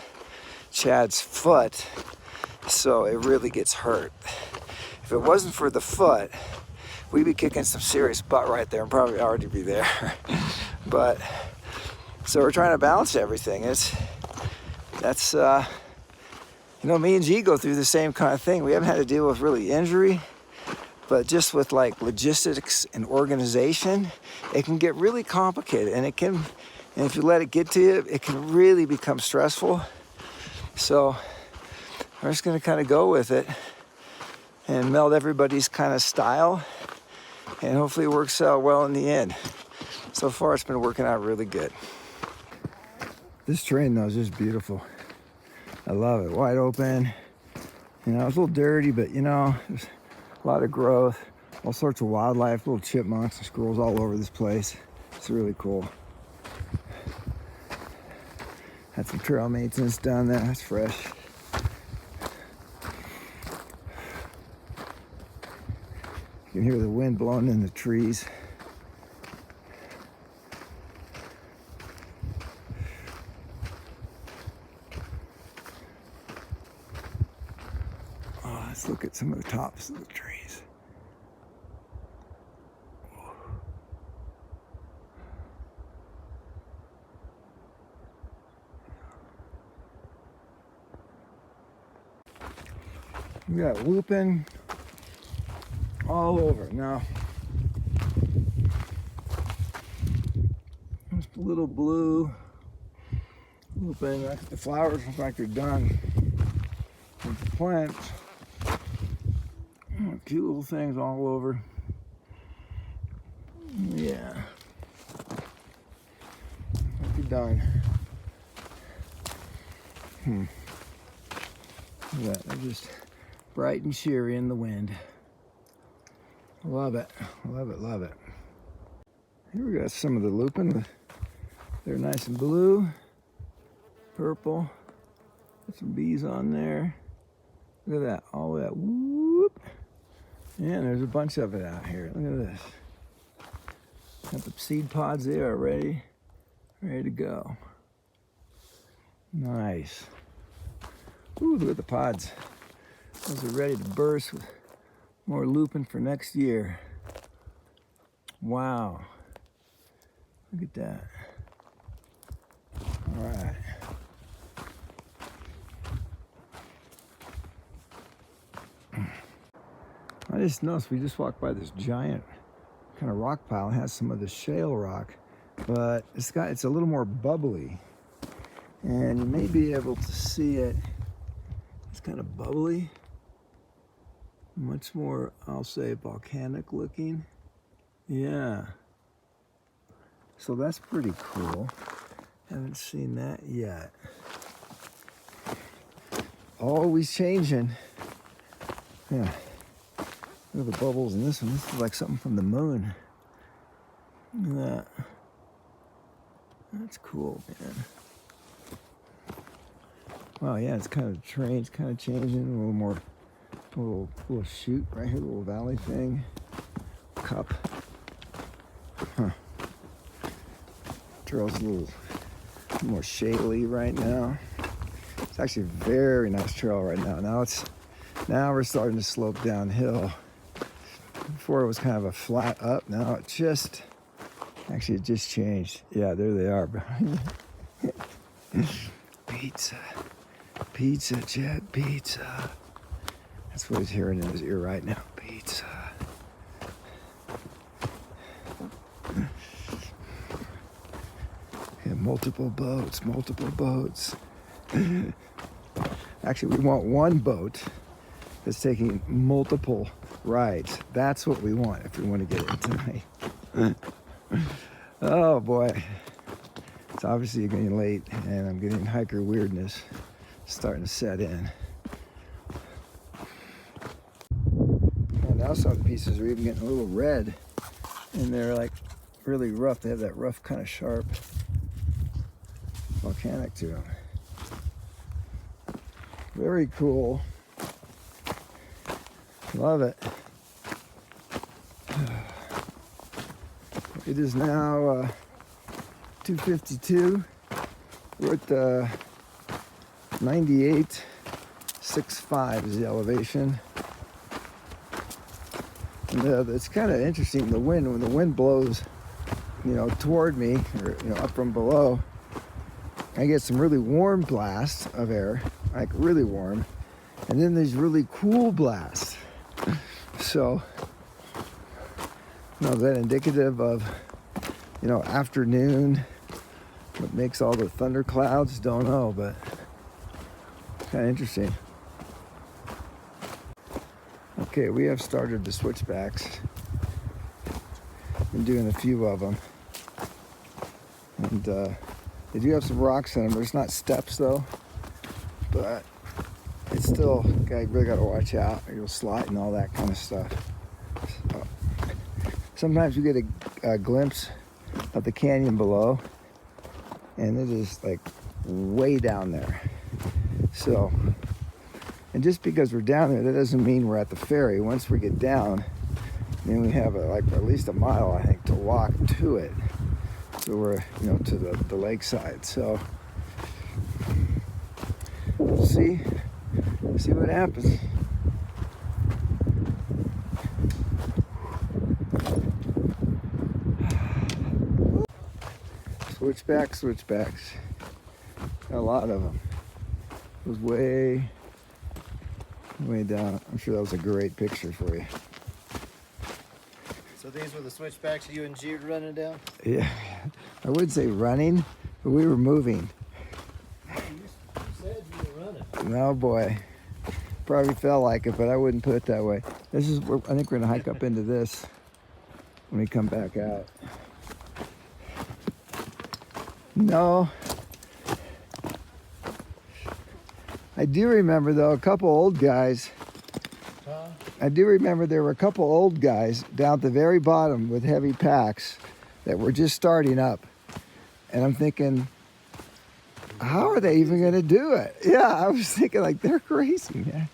Chad's foot so it really gets hurt. If it wasn't for the foot, we'd be kicking some serious butt right there and probably already be there. But so we're trying to balance everything. That's you know, me and G go through the same kind of thing. We haven't had to deal with really injury, but just with like logistics and organization, it can get really complicated, and if you let it get to you, it can really become stressful. So we're just gonna kind of go with it and meld everybody's kind of style, and hopefully it works out well in the end. So far it's been working out really good. This terrain though is just beautiful. I love it, wide open. You know, it's a little dirty, but you know, there's a lot of growth, all sorts of wildlife, little chipmunks and squirrels all over this place. It's really cool. Had some trail maintenance down there, that's fresh. You can hear the wind blowing in the trees. Oh, let's look at some of the tops of the trees. We got looping all over. Now, just a little blue looping. The flowers look like they're done. There's the plants. Cute little things all over. Yeah. They're done. Look at that. They're just bright and cheery in the wind. Love it, love it, love it. Here we got some of the lupin. They're nice and blue, purple. Got some bees on there. Look at that, all that whoop. And there's a bunch of it out here. Look at this. Got the seed pods there already, ready to go. Nice. Ooh, look at the pods. Those are ready to burst with more lupin for next year. Wow. Look at that. All right. I just noticed we just walked by this giant kind of rock pile. It has some of the shale rock, but it's a little more bubbly. And you may be able to see it. It's kind of bubbly. Much more, I'll say, volcanic looking. Yeah. So that's pretty cool. Haven't seen that yet. Always changing. Yeah. Look at the bubbles in this one. This is like something from the moon. Look at that. That's cool, man. Wow, yeah, it's kind of changing, a little more little chute right here, little valley thing. Cup. Huh. Trail's a little more shady right now. It's actually a very nice trail right now. Now we're starting to slope downhill. Before it was kind of a flat up. Now it just changed. Yeah, there they are behind you. Pizza. Pizza, Jet, pizza. That's what he's hearing in his ear right now. Pizza. Yeah, multiple boats. Actually, we want one boat that's taking multiple rides. That's what we want if we want to get in tonight. Oh boy. It's obviously getting late and I'm getting hiker weirdness starting to set in. And now some of the pieces are even getting a little red and they're like really rough. They have that rough kind of sharp volcanic to them. Very cool. Love it. It is now 2:52. We're at 98.65 is the elevation. And it's kind of interesting. When the wind blows, toward me or up from below, I get some really warm blasts of air, like really warm, and then there's really cool blasts. So, is that indicative of, afternoon? What makes all the thunder clouds? Don't know, but kind of interesting. Okay, we have started the switchbacks. Been doing a few of them, and they do have some rocks in them. There's not steps though, but it's still, you really got to watch out or you'll slide and all that kind of stuff. So, sometimes you get a glimpse of the canyon below, and it is like way down there. So, and just because we're down there, that doesn't mean we're at the ferry. Once we get down, then we have at least a mile, I think, to walk to it. So we're, to the lakeside. So we'll see what happens. Switchbacks. A lot of them. It was way down. I'm sure that was a great picture for you.
So these were the switchbacks you and G were running down?
Yeah, I wouldn't say running, but we were moving.
You said you were running.
No boy, probably felt like it, but I wouldn't put it that way. I think we're gonna hike up into this when we come back out. No. I do remember though, a couple old guys.
Huh?
I do remember there were a couple old guys down at the very bottom with heavy packs that were just starting up. And I'm thinking, how are they even gonna do it? Yeah, I was thinking like, they're crazy, man.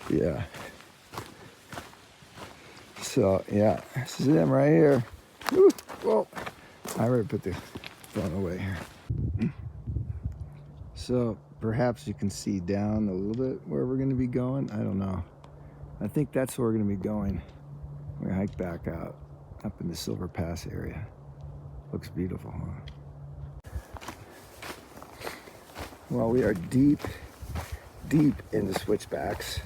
Yeah. So, yeah, this is them right here. Woo, whoa, I already put the phone away here. So, perhaps you can see down a little bit where we're gonna be going. I don't know. I think that's where we're gonna be going. We're gonna hike back out, up in the Silver Pass area. Looks beautiful, huh? Well, we are deep in the switchbacks.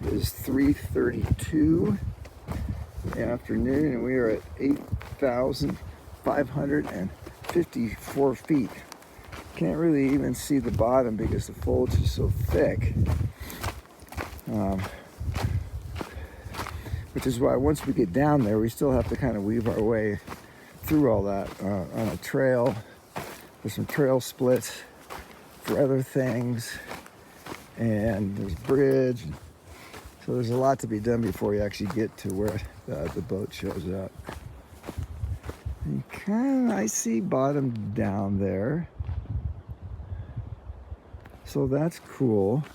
It is 3:32 in the afternoon, and we are at 8,554 feet. Can't really even see the bottom because the foliage is so thick. Which is why once we get down there, we still have to kind of weave our way through all that on a trail. There's some trail splits for other things, and there's a bridge. So there's a lot to be done before you actually get to where the boat shows up. I see bottom down there. So that's cool.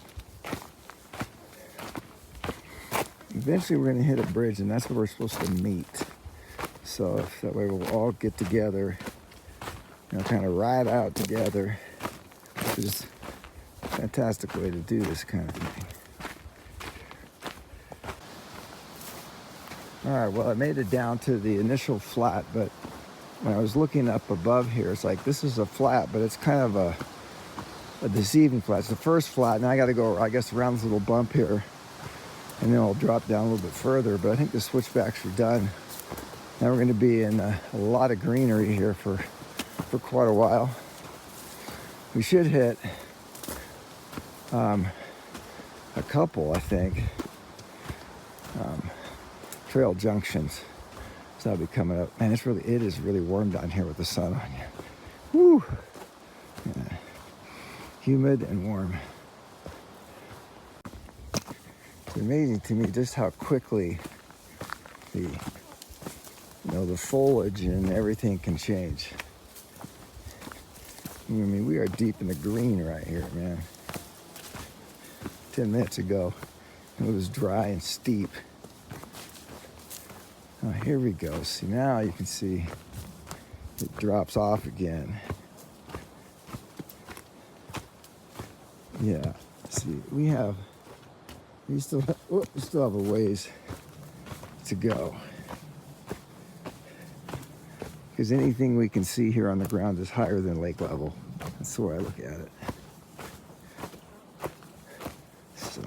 eventually we're gonna hit a bridge, and that's where we're supposed to meet. So if that way we'll all get together, kind of ride out together, which is a fantastic way to do this kind of thing. All right, well, I made it down to the initial flat, but when I was looking up above here, it's like this is a flat, but it's kind of a deceiving flat. It's the first flat, and I got to go, I guess, around this little bump here, and then I'll drop down a little bit further. But I think the switchbacks are done. Now we're going to be in a lot of greenery here for quite a while. We should hit a couple, I think, trail junctions. So I'll be coming up. Man, it is really warm down here with the sun on you. Woo! Yeah. Humid and warm. It's amazing to me just how quickly the foliage and everything can change. I mean, we are deep in the green right here, man. 10 minutes ago, it was dry and steep. Oh, here we go. See, now you can see it drops off again. Yeah. See, we still have a ways to go. Because anything we can see here on the ground is higher than lake level. That's the way I look at it. So,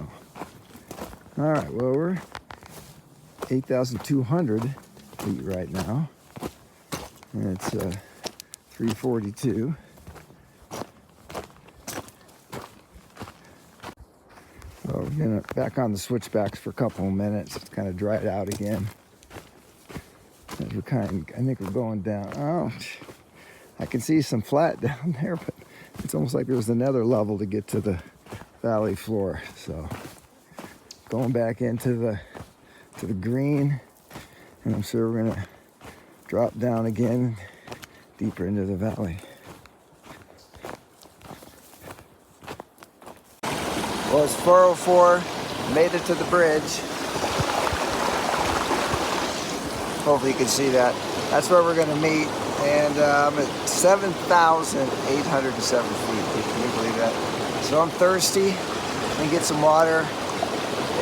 all right, well, we're 8,200 feet right now. And it's 342. So we're gonna back on the switchbacks for a couple of minutes. It's kind of dried out again. As I think we're going down. Oh, I can see some flat down there, but it's almost like there's another level to get to the valley floor. So going back into the green, and I'm sure we're gonna drop down again deeper into the valley. Well, it's 4:04, made it to the bridge. Hopefully you can see that. That's where we're gonna meet, and I'm at 7,807 feet. Can you believe that? So I'm thirsty, and get some water,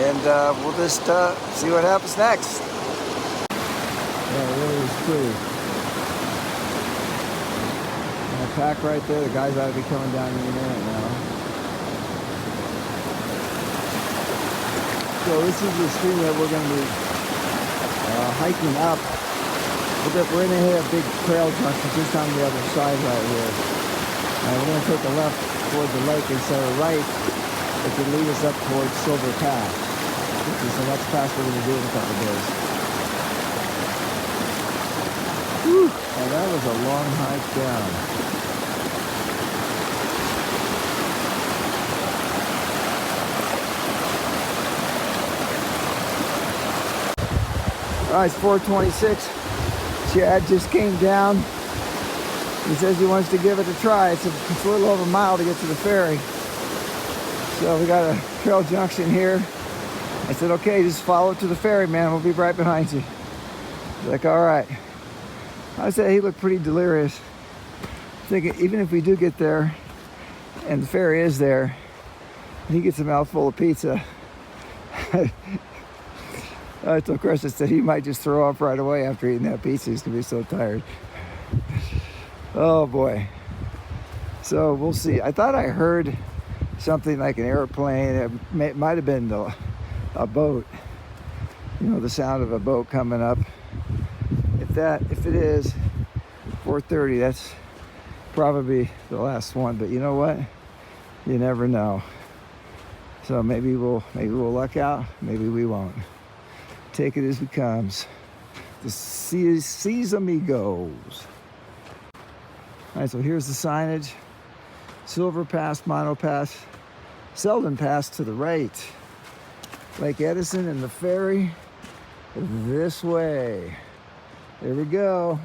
and we'll just see what happens next. Yeah, it really is pretty. And the pack right there, the guys ought to be coming down any minute now. So this is the stream that we're going to be hiking up. We're going to hit a big trail junction just on the other side right here. We're going to take a left toward the lake instead of right. It could lead us up towards Seldon Pass, which is the next pass we're going to do in a couple days. Whew. And that was a long hike down. All right, it's 4:26. Chad just came down. He says he wants to give it a try. It's a little over a mile to get to the ferry. So we got a trail junction here. I said, okay, just follow it to the ferry, man. We'll be right behind you. He's like, all right. I said he looked pretty delirious. Thinking even if we do get there and the ferry is there, and he gets a mouthful of pizza, I told Chris, I said he might just throw up right away after eating that pizza. He's gonna be so tired. Oh boy. So we'll see. I thought I heard something like an airplane. It might have been a boat. The sound of a boat coming up. If it is 4:30, that's probably the last one. But you know what? You never know. So maybe we'll luck out. Maybe we won't. Take it as it comes. The seas amigos. All right, so here's the signage. Silver Pass, Mono Pass, Seldon Pass to the right. Lake Edison and the ferry this way. Here we go.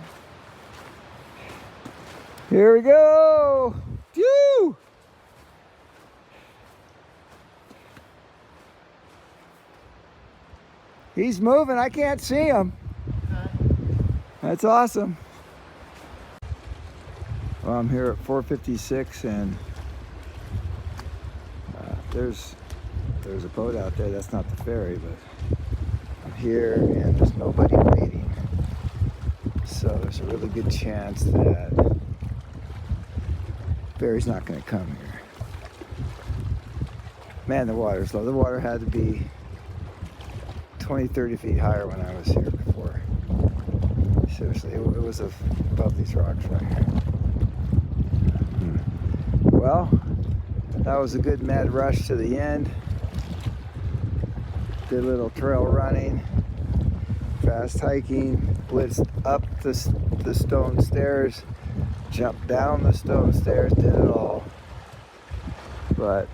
Here we go. Phew! He's moving. I can't see him. That's awesome. Well, I'm here at 4:56, and there's a boat out there. That's not the ferry, but I'm here, and there's nobody waiting. So there's a really good chance that ferry's not going to come here. Man, the water's low. The water had to be 20, 30 feet higher when I was here before. Seriously, it was above these rocks right here. Well, that was a good mad rush to the end. Good little trail running, fast hiking, blitzed up the stone stairs, jumped down the stone stairs, did it all. But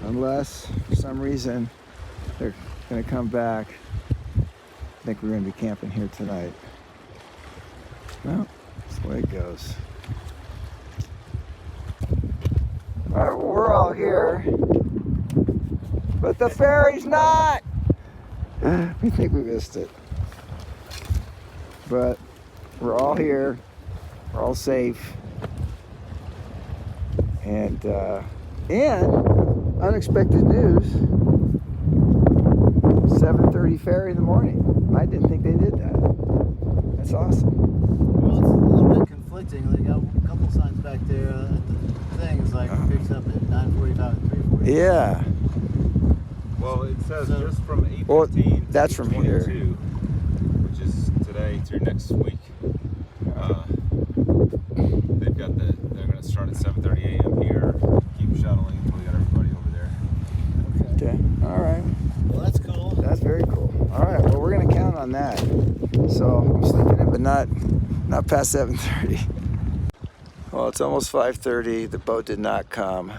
unless for some reason they're gonna come back, I think we're gonna be camping here tonight. Well, that's the way it goes. All right, well, we're all here, but the ferry's not. We think we missed it, but we're all here. We're all safe, and unexpected news. 7:30 ferry in the morning. I didn't think they did that. That's awesome.
Well, it's a little bit conflicting. They got a couple signs back there at the thing. It's like it picks up at 9:45 and 3:45.
Yeah.
Well, it says just from 8:15
Well, that's
to
from here.
22, which is today through next week. They've got they're going to start at 7:30 a.m. here, keep shuttling until we got everybody over there.
Okay. All right.
Well, that's cool.
That's very cool. All right. Well, we're gonna count on that. So I'm sleeping in, but not past 7:30. Well, it's almost 5:30. The boat did not come.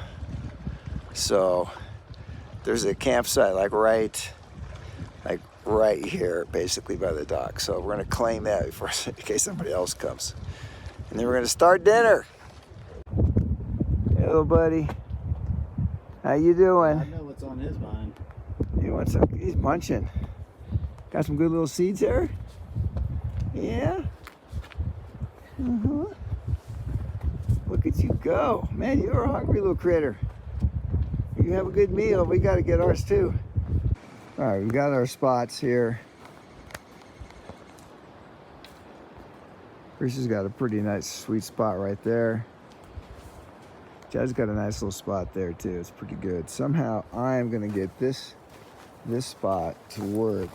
So there's a campsite like right here, basically by the dock. So we're gonna claim that before, in case somebody else comes. And then we're gonna start dinner. Hello, buddy. How you doing?
I know what's on his mind.
You want some? He's munching. Got some good little seeds there? Yeah? Uh-huh. Look at you go. Man, you're a hungry little critter. You have a good meal. We got to get ours too. All right, we got our spots here. Chris's got a pretty nice sweet spot right there. Chad's got a nice little spot there too. It's pretty good. Somehow I'm gonna get this spot to work.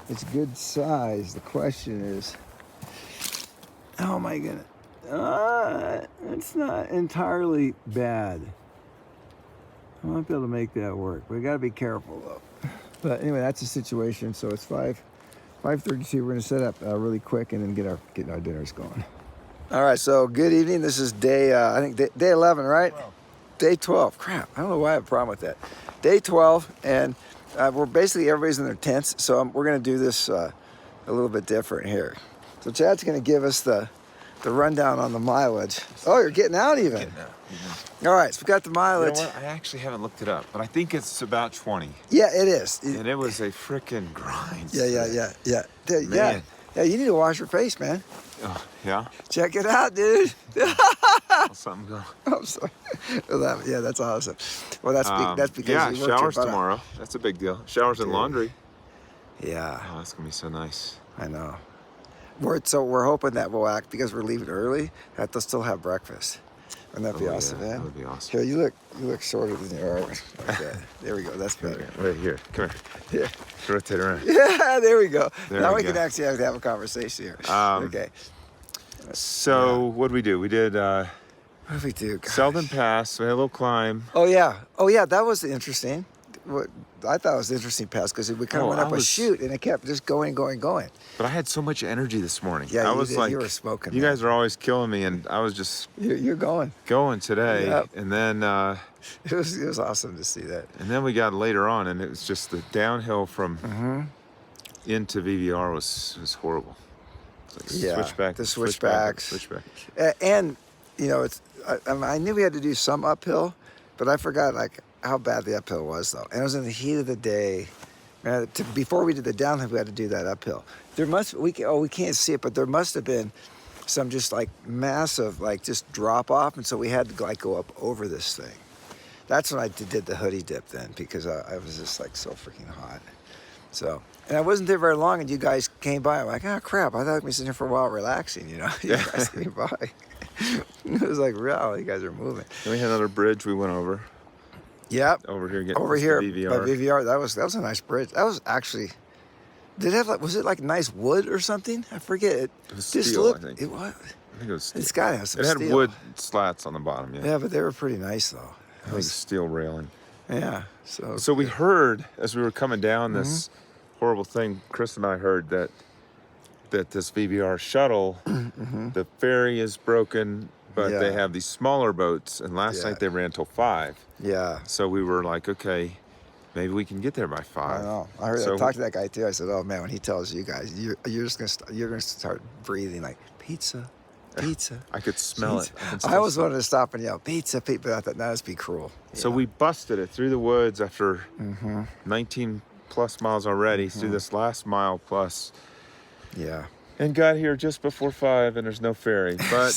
It's good size. The question is, how am I gonna? It's not entirely bad. I might be able to make that work. We gotta be careful though. But anyway, that's the situation. So it's 5:32. We're gonna set up really quick and then get our dinners going. All right. So good evening. This is day I think day 11, right?
12.
Day 12. Crap. I don't know why I have a problem with that. Day 12, and we're basically everybody's in their tents. So we're gonna do this a little bit different here. So Chad's gonna give us the rundown on the mileage. Oh, you're getting out even.
Getting out.
All right, so we got the mileage.
You know what? I actually haven't looked it up, but I think it's about 20.
Yeah, it is.
And it was a freaking grind.
Yeah. Dude,
Man.
Yeah, you need to wash your face, man.
Oh, yeah?
Check it out, dude.
Something going.
I'm sorry. Yeah, that's awesome. Well, that's because
yeah,
you worked your
showers
butt off.
tomorrow. That's a big deal. Showers and
Dude.
laundry.
Yeah,
Oh, that's gonna be so nice.
I know. We're hoping that we'll act because we're leaving early. That they'll still have breakfast. Wouldn't that be awesome,
yeah,
man?
That would be awesome.
Here, you look shorter than you are. Okay, there we go. That's better.
Right here. Come here.
Yeah.
Rotate around.
Yeah, there we go.
There
Now
we
we
go.
can actually have a conversation here. Okay.
So what did we do? We did
What did we do? Gosh.
Seldon Pass. We had a little climb.
Oh yeah, that was interesting. What I thought was interesting pass because we kind of went up a chute and it kept just going.
But I had so much energy this morning.
Yeah,
I
you
was
did.
like,
You were smoking,
You
man.
guys are always killing me, and I was just
You're going.
going today.
Yep.
And then
It was awesome to see that.
we got later on, and it was just the downhill from into VVR was horrible. It's like
Yeah,
switchback,
the
switchback,
switchbacks.
switchback.
And you know, I knew we had to do some uphill, but I forgot like how bad the uphill was though. And it was in the heat of the day, Before we did the downhill, we had to do that uphill. We can't see it, but there must have been some just like massive, like just drop off, and so we had to like go up over this thing. That's when I did the hoodie dip then, because I was just like so freaking hot. So, and I wasn't there very long, and you guys came by. I'm like, oh crap! I thought we were sitting here for a while relaxing. You know, you guys came by. It was like, wow, you guys are moving.
Then we had another bridge we went over.
Yep.
Over here, getting
Over here
VVR.
by VVR. That was a nice bridge. That was actually. Did it have like? Was it like nice wood or something? I forget. It
was
just
steel,
looked.
I think.
It was.
I think it was steel.
It's got to have some
It had
steel.
wood slats on the bottom. Yeah.
Yeah, but they were pretty nice though.
I think steel railing.
Yeah.
So we heard as we were coming down this horrible thing. Chris and I heard that this VVR shuttle, the ferry is broken, but they have these smaller boats. And last night they ran till 5.
Yeah.
So we were like, okay, maybe we can get there by 5.
I know. I heard. I talked to that guy too. I said, "Oh man, when he tells you guys, you're just gonna start breathing like pizza, pizza."
I could smell
pizza.
it.
I always wanted to stop and yell pizza, pizza, but I thought that would be cruel.
So we busted it through the woods after 19 plus miles already, through this last mile plus.
Yeah.
And got here just before 5, and there's no ferry. But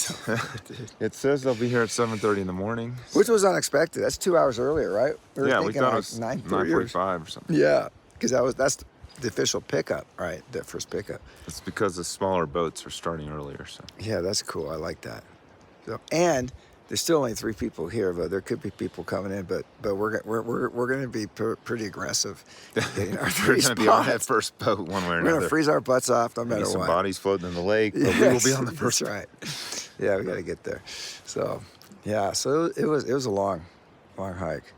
it says they'll be here at 7:30 in the morning.
Which was unexpected. That's 2 hours earlier, right? We
We
thinking
thought
like
it was 9:45 or something.
Yeah, because that's the official pickup, right? The first pickup.
It's because the smaller boats are starting earlier. So
Yeah, that's cool. I like that. So, and there's still only 3 people here, but there could be people coming in. But we're going to be pretty aggressive. Getting our
we're
3
going to be on that
spots.
first boat one way or
We're
another.
going to freeze our butts off no matter
Maybe some
what.
bodies floating in the lake, but we will be on the first.
That's right. Yeah, we got to get there. So, yeah. So it was a long hike.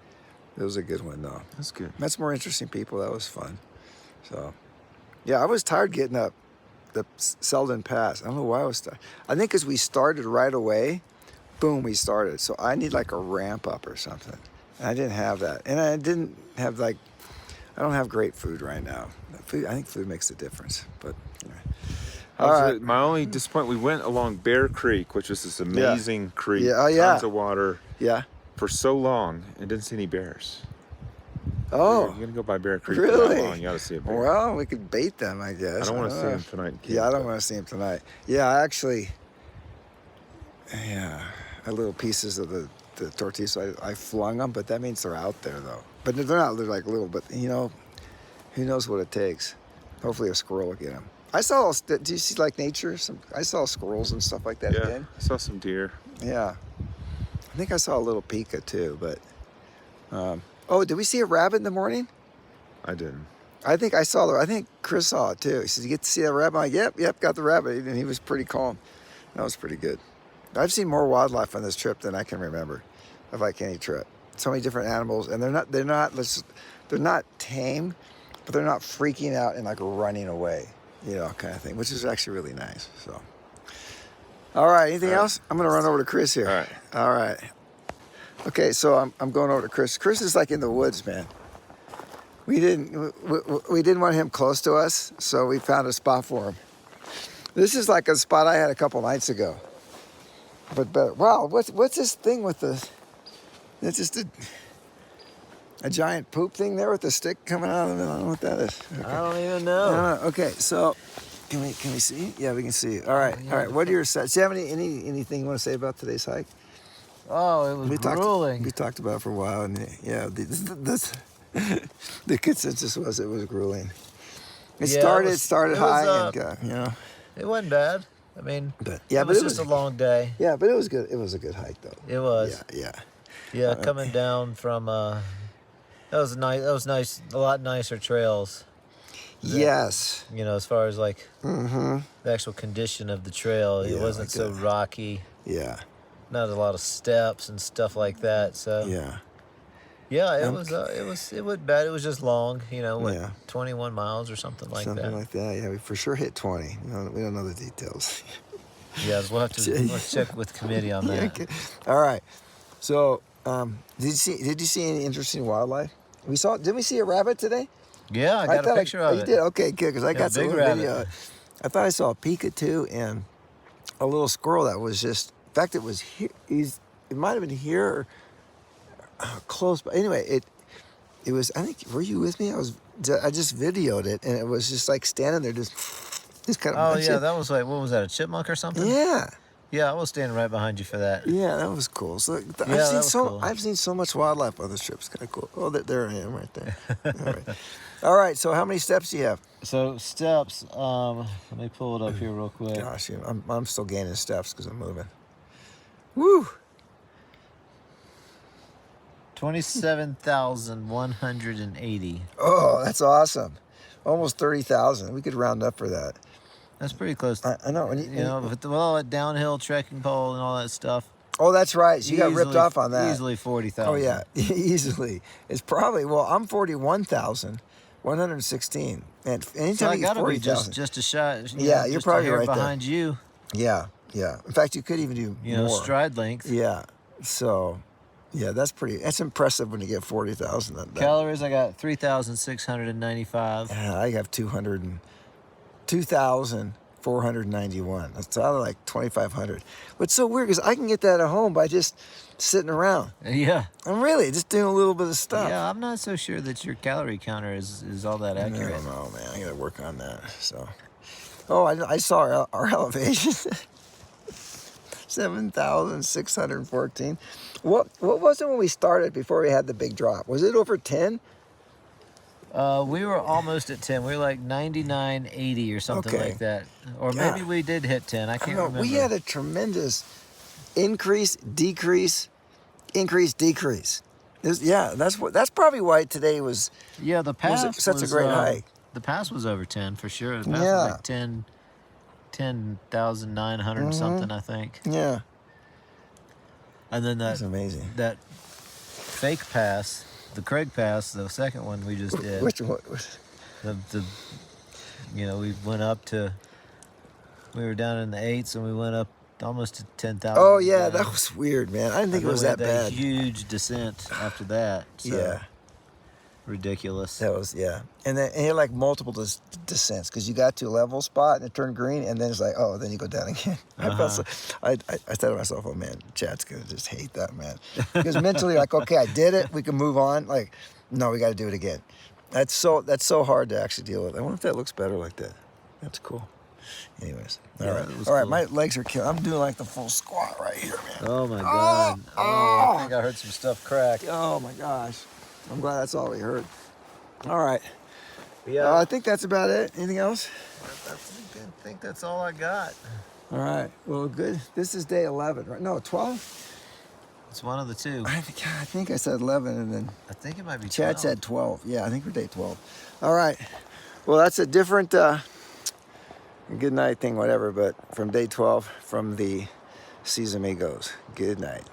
It was a good one though.
That's good.
Met some more interesting people. That was fun. So, yeah, I was tired getting up the Seldon Pass. I don't know why I was tired. I think because we started right away. Boom, we started. So I need like a ramp up or something. And I didn't have that. And I didn't have I don't have great food right now. I think food makes a difference. But anyway. All right.
My only disappointment, we went along Bear Creek, which is this amazing creek.
Yeah. Oh, yeah.
Tons of water.
Yeah.
For so long and didn't see any bears.
Oh.
You're going to go by Bear Creek
Really?
for that long. You got to see a bear.
Well, we could bait them, I guess.
I don't want to see
know.
them tonight.
Yeah, I don't want to see them tonight. Yeah, I actually, little pieces of the tortillas, so I flung them, but that means they're out there, though. But they're not like little, but, who knows what it takes. Hopefully a squirrel will get them. Do you see, like, nature? I saw squirrels and stuff like that
Yeah,
again.
I saw some deer.
Yeah. I think I saw a little pika, too, but... did we see a rabbit in the morning?
I didn't.
I think Chris saw it too. He said, "You get to see that rabbit?" I'm like, yep, got the rabbit. And he was pretty calm. That was pretty good. I've seen more wildlife on this trip than I can remember of like any trip. So many different animals, and they're not tame, but they're not freaking out and like running away, kind of thing, which is actually really nice. So, all right, anything else? I'm gonna run over to Chris here. All right. Okay, so I'm going over to Chris. Chris is like in the woods, man. We didn't want him close to us, so we found a spot for him. This is like a spot I had a couple nights ago. But wow, what's this thing with the? It's just a giant poop thing there with the stick coming out of it. I don't know what that is. Okay.
I don't even know.
Okay, so can we see? Yeah, we can see. All right. What are your sets? Do you have anything you want to say about today's hike?
Oh, it was grueling.
We talked about it for a while, and the consensus was it was grueling. It started high, and
it wasn't bad. I mean,
it
was just a long day.
Yeah, but it was good. It was a good hike, though.
It was.
Yeah.
Coming down from that was nice. That was nice. A lot nicer trails.
Yes.
As far as like the actual condition of the trail, it wasn't
like
so rocky.
Yeah.
Not a lot of steps and stuff like that. So it wasn't bad. It was just long. 21 miles or something like that.
Something like that. Yeah, we for sure hit 20. We don't know the details.
Yeah, we'll have to check with committee on that.
Yeah, okay. All right. So, did you see any interesting wildlife? Didn't we see a rabbit today?
Yeah, I got a picture of it.
You did? Okay, good, because I got some
rabbit.
video. I thought I saw a pika too, and a little squirrel that was just. In fact, it was here. It might have been here, close. But anyway, it was. I think. Were you with me? I just videoed it, and it was just like standing there, just kind of.
Oh yeah, that was like, what was that? A chipmunk or something?
Yeah.
Yeah, I was standing right behind you for that.
Yeah, that was cool. So I've seen so much wildlife on this trip. It's kind of cool. Oh, there I am right there. All right. All right. So how many steps do you have?
So steps. Let me pull it up here real quick.
Gosh, I'm still gaining steps because I'm moving. Woo.
27,180.
Oh, that's awesome. Almost 30,000. We could round up for that.
That's pretty close.
I know.
You know, with all that downhill trekking pole and all that stuff.
Oh, that's right. So you got ripped off on that.
Easily 40,000.
Oh, yeah. Easily. It's probably, I'm 41,116. And anytime
So I
you get
gotta be
40,000.
just a shot.
Yeah, you're
just
probably
a hair
right there.
behind you.
Yeah, yeah. In fact, you could even do more.
Stride length.
Yeah. So, yeah, that's impressive when you get 40,000.
Calories, I got 3,695.
Yeah, I have 2,491. That's out of like 2,500. What's so weird is I can get that at home by just sitting around.
Yeah.
I'm really just doing a little bit of stuff.
Yeah, I'm not so sure that your calorie counter is all that accurate.
I don't know, man. I gotta work on that. So, I saw our elevation. 7,614. What was it when we started before we had the big drop? Was it over 10?
We were almost at 10. We were like 99.80 or something like that. Or maybe we did hit 10. I can't remember.
We had a tremendous increase, decrease, increase, decrease. That's probably why today was.
Yeah, the pass
was such a great hike.
The pass was over 10 for sure. The pass was like 10,900 something, I think.
Yeah.
And then
that's amazing.
That fake pass, the Craig Pass, the second one we just did.
Which one?
We went up to. We were down in the 8s and we went up almost to 10,000.
Oh yeah, that was weird, man. I didn't think it was that bad.
Huge descent after that. So.
Yeah.
Ridiculous.
That was, and then you had like multiple descents because you got to a level spot and it turned green and then it's like, oh, then you go down again. I thought to myself, oh man, Chad's gonna just hate that, man, because mentally like, okay, I did it, we can move on. Like, no, we got to do it again. That's so hard to actually deal with. I wonder if that looks better like that. That's cool. Anyways, all right,
cool.
My legs are killing. I'm doing like the full squat right here, man.
Oh my god. I think I heard some stuff crack.
Oh my gosh. I'm glad that's all we heard. All right.
Yeah.
I think that's about it. Anything else?
I think that's all I got.
All right. Well, good. This is day 11, right? No, 12?
It's one of the two.
I think I said 11 and then
I think it might be 12.
Chad said 12. Yeah, I think we're day 12. All right. Well, that's a different good night thing, whatever, but from day 12 from the Seas Amigos. Good night.